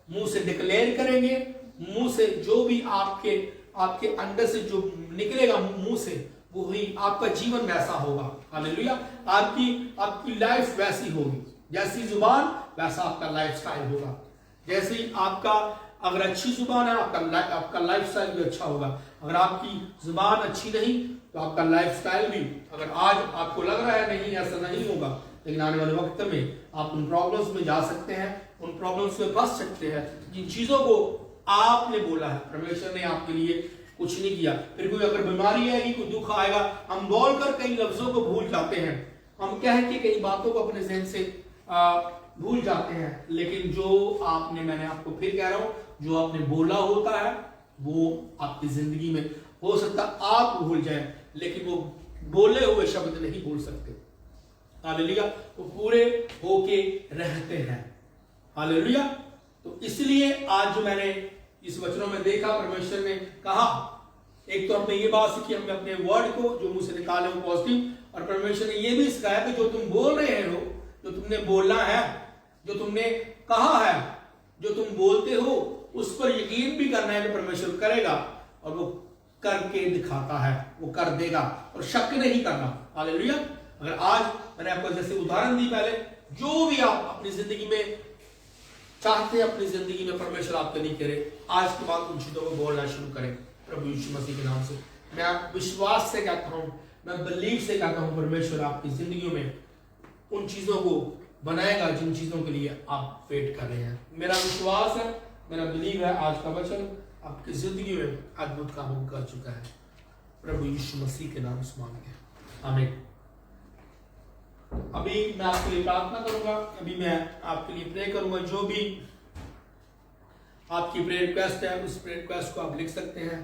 मुंह से डिक्लेयर करेंगे, मुंह से जो भी आपके अंदर से जो निकलेगा मुंह से, वो ही आपका जीवन वैसा होगा। हालेलुया। आपकी लाइफ वैसी होगी, जैसी जुबान वैसा आपका लाइफस्टाइल होगा। जैसे ही आपका अगर अच्छी जुबान है, आपका लाइफस्टाइल भी अच्छा होगा। अगर आपकी जुबान अच्छी नहीं तो आपका लाइफस्टाइल भी, अगर आज आपको लग रहा है नहीं ऐसा नहीं होगा, लेकिन आने वाले वक्त में आप उन प्रॉब्लम्स में जा सकते हैं, उन प्रॉब्लम्स में फंस सकते हैं जिन चीजों को आपने बोला है, परमेश्वर ने आपके लिए कुछ नहीं किया। फिर कोई अगर बीमारी आएगी, कोई दुख आएगा, हम बोलकर कई लफ्जों को भूल जाते हैं, हम कह के कई बातों को अपने जहन से भूल जाते हैं। लेकिन जो आपने, मैंने आपको फिर कह रहा हूं, जो आपने बोला होता है वो आपकी जिंदगी में हो सकता आप भूल जाए, लेकिन वो बोले हुए शब्द नहीं भूल सकते। हालेलुया, वो पूरे होके रहते हैं। हालेलुया। तो इसलिए आज जो मैंने इस वचनों में देखा, परमेश्वर ने कहा, एक तो हमने ये बात सीखी, हमने अपने वर्ड को जो मुंह से निकाले वो पॉजिटिव, और परमेश्वर ने ये भी सिखाया कि जो तुम बोल रहे हो, जो तुमने बोलना है, जो तुमने कहा है, जो तुम बोलते हो, उस पर यकीन भी करना है कि परमेश्वर करेगा, और वो करके दिखाता है, वो कर देगा, और शक नहीं करना। हालेलुया। अगर आज मैंने आपको जैसे उदाहरण दी पहले, जो भी आप अपनी जिंदगी में चाहते हैं, अपनी जिंदगी में परमेश्वर आपके नहीं करे, आज के बाद उन चीजों को बोलना शुरू करें प्रभु यीशु मसीह के नाम से। मैं विश्वास से कहता हूं, मैं बिलीव से कहता हूं, परमेश्वर आपकी जिंदगी में उन चीजों को बनाएगा जिन चीजों के लिए आप वेट कर रहे हैं। मेरा विश्वास है, मेरा बिलीव है, आज का वचन आपकी जिंदगी में अद्भुत काम कर चुका है। प्रभु यीशु मसीह के नाम से मांगते हैं, आमीन। अभी मैं आपके लिए प्रार्थना करूंगा, अभी मैं आपके लिए प्रे करूंगा। जो भी आपकी प्रेयर रिक्वेस्ट है, उस प्रेयर रिक्वेस्ट को आप लिख सकते हैं,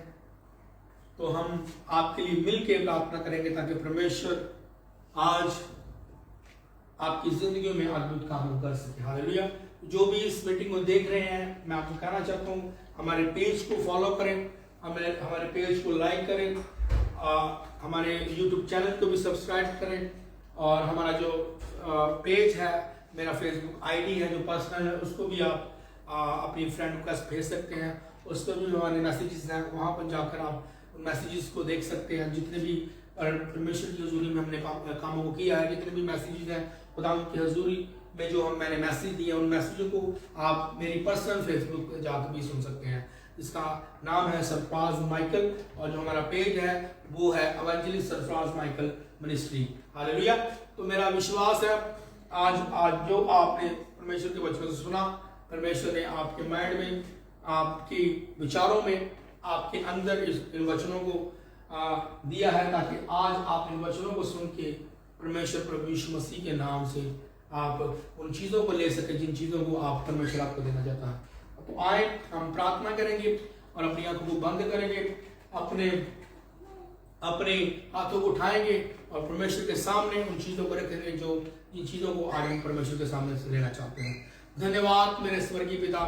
तो हम आपके लिए मिलकर प्रार्थना करेंगे ताकि परमेश्वर आज आपकी जिंदगी में अद्भुत काम कर सके। हालेलुया। जो भी इस मीटिंग को देख रहे हैं, मैं आपको कहना चाहता हूं, हमारे पेज को फॉलो करें, हमारे पेज को लाइक करें, हमारे यूट्यूब चैनल को भी सब्सक्राइब करें, और हमारा जो पेज है, मेरा फेसबुक आईडी है जो पर्सनल है, उसको भी आप अपनी फ्रेंड रिक्वेस्ट भेज सकते हैं। उस पर भी हमारे मैसेजेस हैं, वहाँ पर जाकर आप मैसेजेस को देख सकते हैं। जितने भी परमेश्वर की हजूरी में हमने कामों को किया है, जितने भी मैसेजेस हैं खुदा की हजूरी में जो मैंने मैसेज दिए, उन मैसेजों को आप मेरी पर्सनल फेसबुक पर जाकर भी सुन सकते हैं, जिसका नाम है सरफराज माइकल, और जो हमारा पेज है वो है evangelist Sarfaraz Michael ministry. Hallelujah. तो मेरा विश्वास है आज जो आपने परमेश्वर के वचनों से सुना, परमेश्वर ने आपके माइंड में, आपके विचारों में, आपके अंदर इन वचनों को दिया है, ताकि आज आप इन वचनों को सुन के परमेश्वर प्रभु यीशु मसीह के नाम से आप उन चीजों को ले सके जिन चीजों को आप परमेश्वर आपको देना चाहता है। तो आए हम प्रार्थना करेंगे और अपनी आंखों को बंद करेंगे, अपने हाथों को उठाएंगे और परमेश्वर के सामने उन चीजों को रखेंगे जो इन चीजों को आज हम परमेश्वर के सामने से लेना चाहते हैं। धन्यवाद मेरे स्वर्गीय पिता,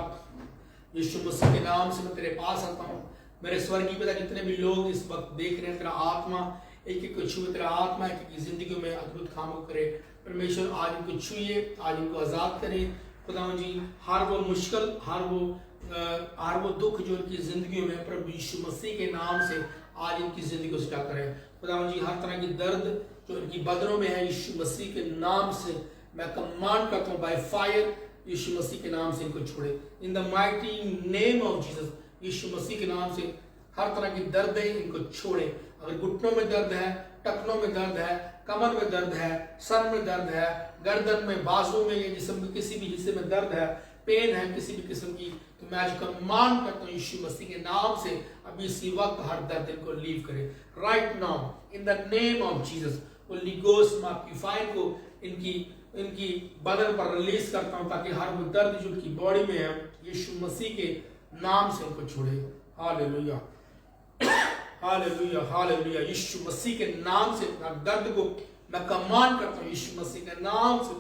यीशु मसीह के नाम से मैं तेरे पास आता हूँ। मेरे स्वर्गीय पिता, जितने भी लोग इस वक्त देख रहे हैं, तेरा आत्मा एक एक को छुए, तेरा आत्मा एक एक की जिंदगी में अद्भुत काम करे। परमेश्वर आज इनको छुए, आज इनको आजाद करे खुदा जी। हर वो मुश्किल, हर वो दुख जो इनकी जिंदगी में, प्रभु यीशु मसीह के नाम से आज इनकी जिंदगी को सिटा करे खुदा जी। हर तरह की दर्द जो इनकी बदनों में है, यीशु मसीह के नाम से मैं कमांड करता हूँ, बाय फायर यीशु मसीह के नाम से इनको छोड़े, in the mighty name of Jesus. यीशु मसीह के नाम से हर तरह की दर्द है इनको छोड़े। अगर घुटनों में दर्द है, टखनों में दर्द है, कमर में दर्द है, सर में दर्द है, गर्दन में, बाजू में, या जिस्म के किसी भी हिस्से में दर्द है, पेन है किसी भी किस्म की, तो मैं आज कमांड करता हूँ यीशु मसीह के नाम से अभी इसी वक्त हर दर्द इनको लीव करे right now in the name of Jesus. Holi ghost मैं आपकी फायर को इनकी बदन पर रिलीज करता हूँ, ताकि हर वो दर्द जो उनकी बॉडी में है यीशु मसीह के नाम से उनको छोड़े। Hallelujah, hallelujah, hallelujah. यीशु मसीह के नाम से हर दर्द को मैं कमांड करता हूँ, यीशु मसीह के नाम से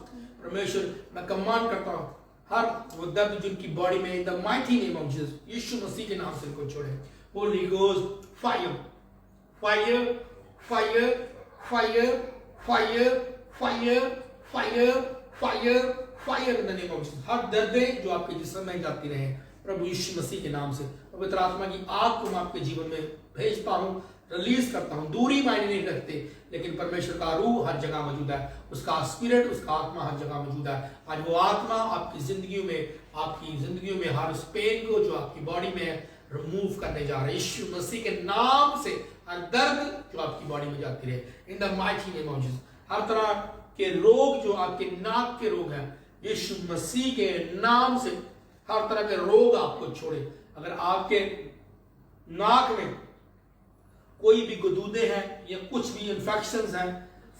परमेश्वर मैं कमांड करता हूँ, हर वो दर्द जिनकी बॉडी में, in the mighty name of Jesus, यीशु मसीह के नाम से इनको छोड़े। Holy ghost fire, fire, fire, fire, fire, fire, fire, fire, fire in the name of Jesus. हर दर्दें जो आपके जिस्म में जाती रहे प्रभु यीशु मसीह के नाम से, पवित्र आत्मा की आग को मैं आपके जीवन में भेजता हूँ, रिलीज करता हूँ। दूरी मायने नहीं रखते, लेकिन परमेश्वर का रूह हर जगह मौजूद है, उसका स्पिरिट, उसका आत्मा हर जगह मौजूद है। आज वो आत्मा आपकी जिंदगी में हर उस पेन को जो आपकी बॉडी में है रिमूव करने जा रहा है यीशु मसीह के नाम से। हर दर्द जो आपकी बॉडी में जाती रहे in the mighty name of Jesus. हर तरह के रोग जो आपके नाक के रोग हैं, यीशु मसीह के नाम से हर तरह के रोग आपको छोड़े। अगर आपके नाक में कोई भी गुदूदे हैं या कुछ भी इंफेक्शंस हैं,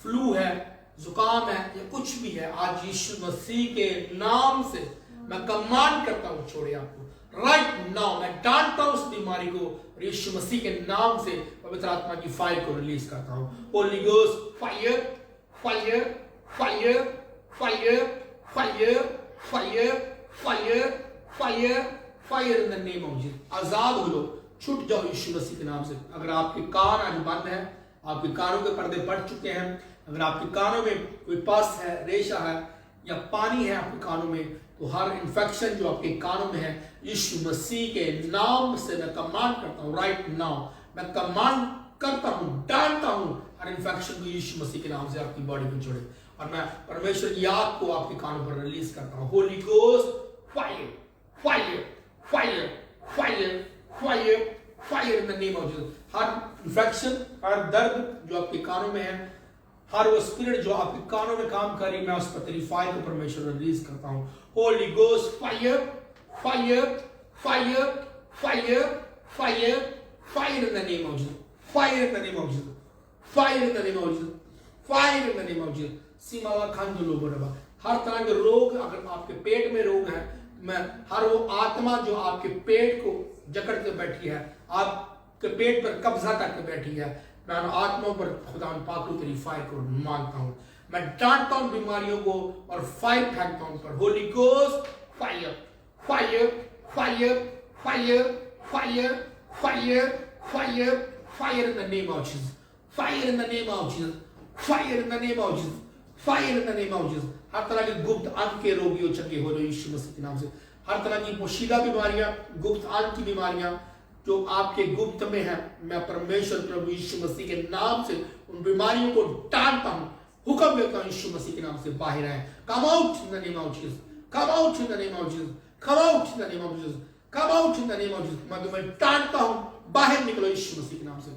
फ्लू है, जुकाम है या कुछ भी है, आज यीशु मसीह के नाम से मैं कमांड करता हूं, छोड़े आपको राइट नाउ। मैं डांटता हूं उस बीमारी को, यीशु मसीह के नाम से पवित्र आत्मा की फायर को रिलीज करता हूं। Holy ghost fire fire fire fire fire fire fire fire fire in the name of Jesus. आजाद हो जाओ, छूट जाओ यीशु मसीह के नाम से। अगर आपके कान आज बंद है, आपके कानों के पर्दे पड़ चुके हैं, अगर आपके कानों में कोई पस है, रेशा है या पानी है आपके कानों में, तो हर इन्फेक्शन जो आपके कानों में है, यीशु मसीह के नाम से मैं कमांड करता हूं राइट नाउ। मैं कमांड करता हूं, डांटता हूं हर इन्फेक्शन को यीशु मसीह के नाम से आपकी बॉडी में छोड़े, और मैं परमेश्वर की आग को आपके कानों पर रिलीज करता हूं। Holy ghost fire fire fire fire fire fire in the name of Jesus. हर इन्फेक्शन, हर दर्द जो आपके कानों में है, हर वो स्पिरिट जो आपके कानों में काम कर रही, मैं उस पर तेरी फायर को परमेश्वर रिलीज करता हूं। Holy ghost fire fire fire fire fire fire in the name of Jesus, fire in the name of Jesus, fire in the name of Jesus, fire in the name of Jesus. सीमाला खंडलो बरबा। हर तरह के रोग, अगर आपके पेट में रोग है, मैं हर वो आत्मा जो आपके पेट को जकड़ के बैठी है, आपके पेट पर कब्जा करके बैठी है, मैं उन आत्माओं पर खुदा पाक तेरी फायर को मांगता हूं। मैं डांटता हूं बीमारियों को और फायर फेंकता हूं पर। Holy ghost fire fire fire fire fire fire fire fire in the name of Jesus, fire in the name of Jesus, fire in the name of Jesus, fire in the name of Jesus. हर तरह के गुप्त अंग के रोगियों चंगे हो जाओ यीशु मसीह के नाम से। हर तरह की पोशीदा बीमारियां, गुप्त अंग की बीमारियां जो आपके गुप्त में है, मैं परमेश्वर प्रभु यीशु मसीह के नाम से उन बीमारियों को डांटता हूं, हुक्म देता हूं यीशु मसीह के नाम से बाहर आए। कम out in the name of Jesus, come out in the name of Jesus, come out in the name of Jesus, come out in the name of Jesus. मैं तुम्हें डांटता हूं, बाहर निकलो यीशु मसीह के नाम से,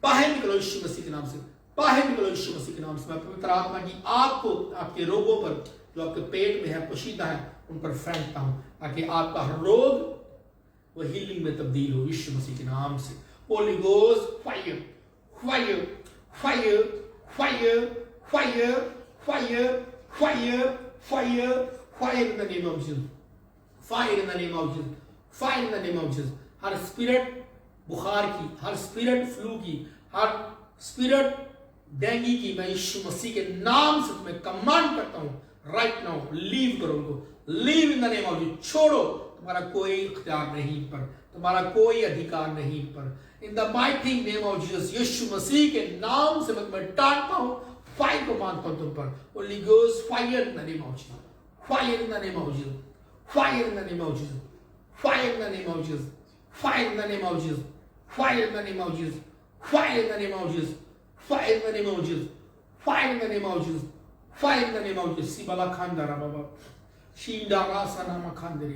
बाहर निकलो यीशु मसीह के नाम से, बाहर निकलो यीशु मसीह के नाम से। मैं पवित्र आत्मा की आग को आपके रोगों पर जो आपके पेट में है, पोशीदा है, उन पर फेंकता हूं, ताकि आपका हर रोग वो हीलिंग में तब्दील हो यीशु मसीह के नाम से। Holi ghost fire fire fire fire fire fire fire fire fire in the name of Jesus, fire in the name of Jesus, fire in the name of Jesus. Her spirit बुखार की, हर स्पिरिट फ्लू की, her spirit dinghy की, मैं यीशु मसीह के नाम से तुम्हें command करता हूं राइट नाउ, लीव करो उनको, leave in the name of Jesus. छोड़ो, तुम्हारा कोई इख्तियार नहीं पर, तुम्हारा कोई अधिकार नहीं पर। In the mighty name of Jesus, यीशु मसीह के नाम से मैं डांटता हूं, फायर को मानता हूं तुम पर। Holy ghost fire in the name of Jesus, fire in the name of Jesus, fire in the name of Jesus, fire in the name of Jesus, fire in the name of Jesus, fire in the name of Jesus, fire in the name of Jesus, fire in the name of Jesus, fire in the name of Jesus, fire in the name of Jesus. सिबाला खानदारा बाबा शींदारा सनामा खानदरी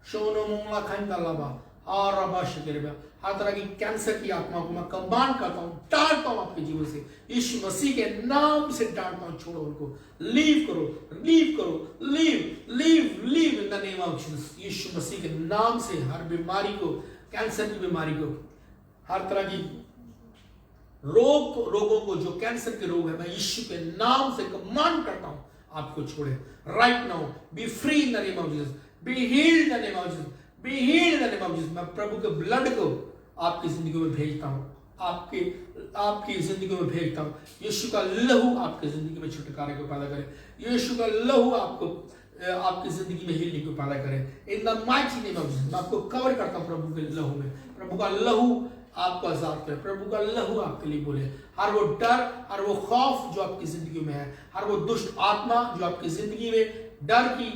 शोनो मोंगला खानदालाबा आराबा शकेरबा। हर तरह की cancer की आत्मा को मैं command करता हूं, डांटता हूं आपके जीवन से, यीशु मसीह के नाम से डांटता हूं। छोड़ो उनको, लीव करो, लीव करो, leave leave leave in the name of Jesus. यीशु मसीह के नाम से हर बीमारी को, कैंसर की बीमारी को, हर तरह की रोगों को जो कैंसर के रोग है, मैं यीशु के नाम से कमांड करता हूं आपको छोड़े right now. B free in the name of Jesus, be healed in the name of Jesus, be healed in the name of Jesus. मैं प्रभु के ब्लड को आपकी जिंदगी में भेजता हूं, आपकी जिंदगी में भेजता हूं। यीशु का लहू आपकी जिंदगी में छुटकारे को पैदा करे, यीशु का लहू आपको आपकी जिंदगी में हीलिंग को पैदा करे इन the mighty name of Jesus. मैं आपको कवर करता हूं प्रभु के लहू में, प्रभु का लहू आपको आजाद करे, प्रभु का लहू आपके लिए बोले। हर वो डर, हर वो खौफ जो आपकी जिंदगी में है, हर वो दुष्ट आत्मा जो आपकी जिंदगी में डर की,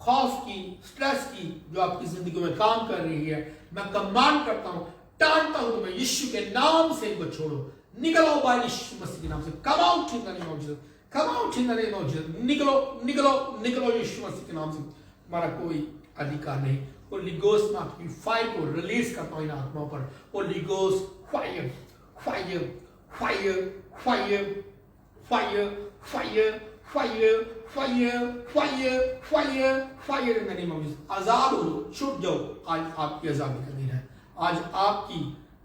खौफ की, स्ट्रेस की जो आपकी जिंदगी में काम कर रही है, मैं कमांड करता हूं, डांटता हूं, मैं यीशु के नाम से इनको छोड़ो, निकलो बाहर यीशु मसीह के नाम से। कम out in the name of Jesus, come out in the name of Jesus. निकलो निकलो निकलो यीशु मसीह के नाम से, तुम्हारा कोई अधिकार नहीं। होली गोस्ट में आपकी फायर को रिलीज करता हूं इन आत्माओं पर। Holy ghost fire fire fire fire fire fire fire fire fire fire fire in the name of Jesus. आजाद हो जाओ, छूट जाओ। आज आपकी आजादी का दिन है, आज आपकी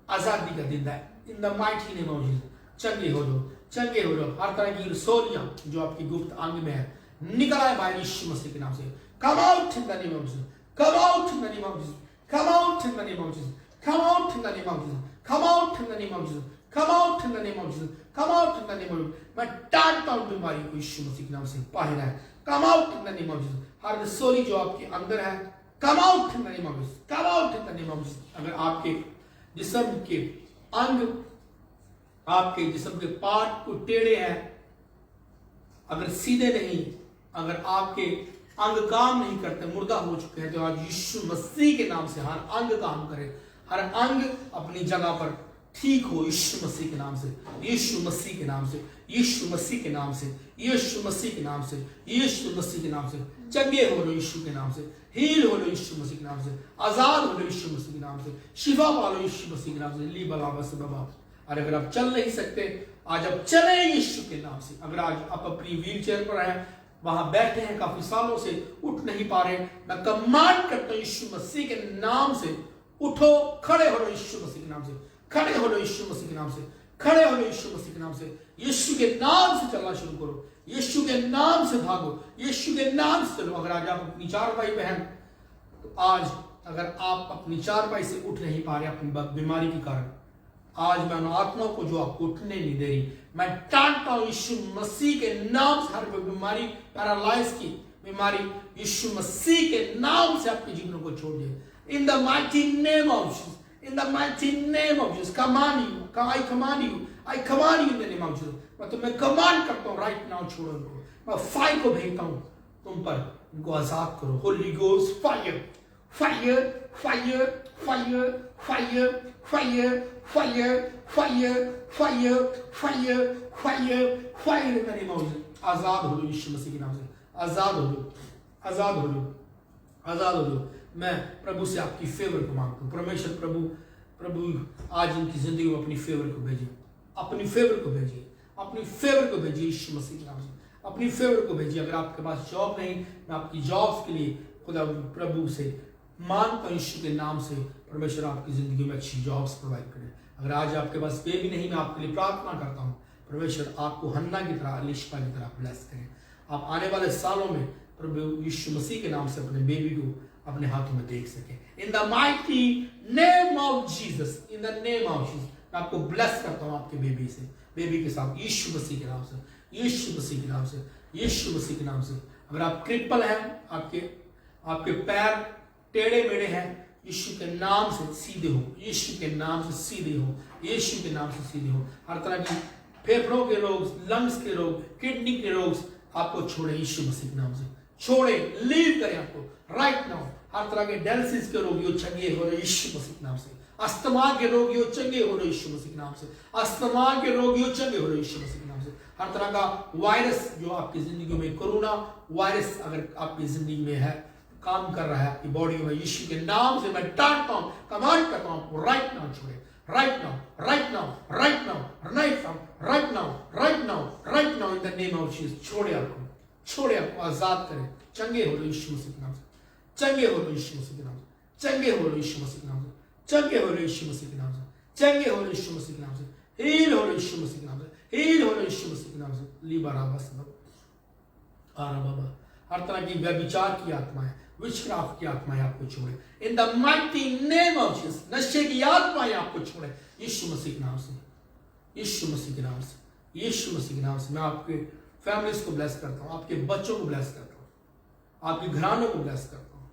आजादी का दिन है। In the mighty name of Jesus चंगे हो जाओ, चंगे हो जाओ। हर तरह की रसोलियां जो आपकी गुप्त अंग में है निकल आए बाहर यीशु मसीह के नाम से। कम out in the name of Jesus, come out in the name of Jesus, come out in the name of Jesus, come out in the name of Jesus, come out in the name of Jesus, come out in the name of Jesus, come out in the name of. मैं डांटता हूं बीमारी को यीशु मसीह के नाम से बाहर है। Come out in the name of Jesus. हर रसोली जो आपके अंदर है come out in the name of Jesus, come out in the name of Jesus. अगर आपके जिस्म के अंग, आपके जिस्म के पार्ट को टेढ़े हैं, अगर सीधे नहीं, अगर आपके अंग काम नहीं करते, मुर्दा हो चुके हैं, तो आज यीशु मसीह के नाम से हर अंग काम करे, हर अंग अपनी जगह पर ठीक हो यीशु मसीह के नाम से, यीशु मसीह के नाम से, यीशु मसीह के नाम से, यीशु मसीह के नाम से, यीशु मसीह के नाम से। चंगे हो लो यीशु के नाम से, हील हो लो यीशु मसीह के नाम से, आजाद हो लो यीशु मसीह के नाम से, शिफा पालो यीशु मसीह के नाम से। ली बला बस बाबा। और अगर आप चल नहीं सकते, आज आप चले यीशु के नाम से। अगर आज आप अपनी व्हील चेयर पर हैं, वहां बैठे हैं काफी सालों से, उठ नहीं पा रहे, मैं कमांड करता हूं यीशु मसीह के नाम से, उठो, खड़े हो लो यीशु मसीह के नाम से, खड़े हो लो यीशु मसीह के नाम से, खड़े हो लो यीशु मसीह के नाम से। यीशु के नाम से चलना शुरू करो, यीशु के नाम से भागो, यीशु के नाम से चलो। अगर आज आप अपनी चारपाई पे हैं, तो आज अगर आप अपनी चारपाई से उठ नहीं पा रहे अपनी बीमारी के कारण, आज मैं उन आत्माओं को जो आपको उठने नहीं दे रही, मैं डांटता हूं यीशु मसीह के नाम से। हर बीमारी, पैरालाइज की बीमारी, यीशु मसीह के नाम से आपके जीवन को छोड़ दे। In the mighty name of Jesus, in the mighty name of Jesus, command you, I command you, I command you in the name of Jesus। मैं तुम्हें कमांड करता हूँ right now, छोड़ो इनको। मैं फायर को भेजता हूँ तुम पर, इनको आजाद करो। Holy Ghost fire, fire, fire, fire, fire, fire, fire, fire, fire, fire, fire, fire in the name of Jesus। आजाद हो लो यीशु मसीह के नाम से, आजाद हो लो, आजाद हो लो, आजाद हो लो। मैं प्रभु से आपकी फेवर को मांगता हूँ। परमेश्वर प्रभु आज इनकी जिंदगी में अपनी फेवर को भेजिए, अपनी फेवर को भेजिए, अपनी फेवर को भेजिए यीशु मसीह के नाम से, अपनी फेवर को भेजिए। अगर आपके पास जॉब नहीं, मैं आपकी जॉब्स के लिए खुदा प्रभु से मांगता हूँ यीशु के नाम से, परमेश्वर आपकी जिंदगी में अच्छी जॉब्स प्रोवाइड करे। अगर आज आपके पास बेबी नहीं, मैं आपके लिए प्रार्थना करता हूँ, परमेश्वर आपको हन्ना की तरह, अलीशा की तरह ब्लेस करें। आप आने वाले सालों में प्रभु यीशु मसीह के नाम से अपने बेबी को अपने हाथों में देख सके। इन the mighty name of Jesus, in the name of Jesus, मैं आपको ब्लेस करता हूँ आपके बेबी से, बेबी के साथ, यीशु मसीह के नाम से, यीशु मसीह के नाम से, यीशु मसीह के नाम से। अगर आप क्रिपल हैं, आपके पैर टेढ़े मेढ़े हैं, यीशु के नाम से सीधे हो, यीशु के नाम से सीधे हो, यीशु के नाम से सीधे हो। हर तरह की फेफड़ों के रोग, लंग्स के रोग, किडनी के रोग आपको छोड़े यीशु मसीह के नाम से, छोड़े, लीव करें आपको राइट नाउ। हर तरह के डायलिसिस के रोगियों चंगे हो रहे यीशु मसीह के नाम से, अस्थमा के रोगियों चंगे हो रहे यीशु मसीह के नाम से, अस्थमा के रोगियों चंगे हो रहे यीशु मसीह के नाम से। हर तरह का वायरस जो आपकी जिंदगी में, कोरोना वायरस अगर आपकी जिंदगी में है, काम कर रहा है आपकी बॉडी में, यीशु के नाम से मैं डांटता हूं, कमांड करता हूं आपको राइट नाउ छोड़े, right now, right now, right now, right now, right now, right now, right now, in the name of Jesus. छोड़े आपको, छोड़े आपको, आजाद करें। चंगे हो लो यीशु मसीह के नाम से, चंगे हो लो यीशु मसीह के नाम से, चंगे हो लो यीशु मसीह के नाम से, चंगे हो लो यीशु मसीह के नाम से, चंगे हो लो यीशु मसीह के नाम से, हील हो लो यीशु मसीह के नाम से, हील हो लो यीशु मसीह के नाम से। लीबा राबा सब आरा बाबा। हर तरह की व्यभिचार की आत्माएं, विचक्राफ्ट की आत्माएं आपको छोड़े in the mighty name of Jesus. नशे की आत्माएं आपको छोड़े यीशु मसीह के नाम से, यीशु मसीह के नाम से, यीशु मसीह के नाम से। मैं आपके फैमिलीज को ब्लेस करता हूँ, आपके बच्चों को ब्लेस करता हूँ, आपके घरानों को ब्लेस करता हूँ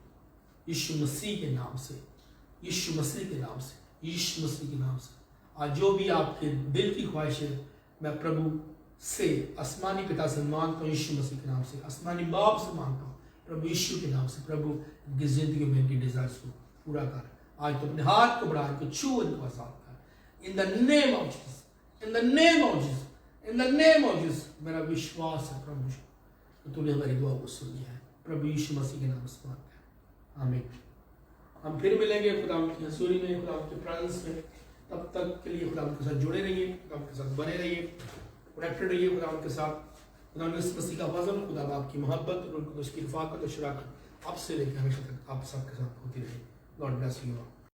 यीशु मसीह के नाम से, यीशु मसीह के नाम से, यीशु मसीह के नाम से। आज जो भी आपके दिल की ख्वाहिश है, मैं प्रभु से, आसमानी पिता से मांगता हूँ यीशु मसीह के नाम से, आसमानी बाप से मांगता हूँ प्रभु यीशु के नाम से। प्रभु इनकी जिंदगी में इनकी डिजायर्स को पूरा कर। आज तो अपने हाथ को बढ़ा, इनको छू, इनको आजाद कर इन the name of Jesus, in the name of Jesus, in the name of Jesus. मेरा विश्वास है प्रभु तो तूने हमारी दुआ को सुन लिया है, प्रभु यीशु मसीह के नाम से मांगते हैं, आमीन। हम फिर मिलेंगे खुदा की हजूरी में, खुदा के प्रेजेंस में। तब तक के लिए खुदा के साथ जुड़े रहिए, खुदा के साथ बने रहिए, कनेक्टेड रहिए खुदा के साथ। खुदा मसीह का वजन, खुदा आपकी मोहब्बत और उसकी रफाकत और शराकत आपसे लेकर हमेशा तक आप सबके साथ होती रहे। God bless you.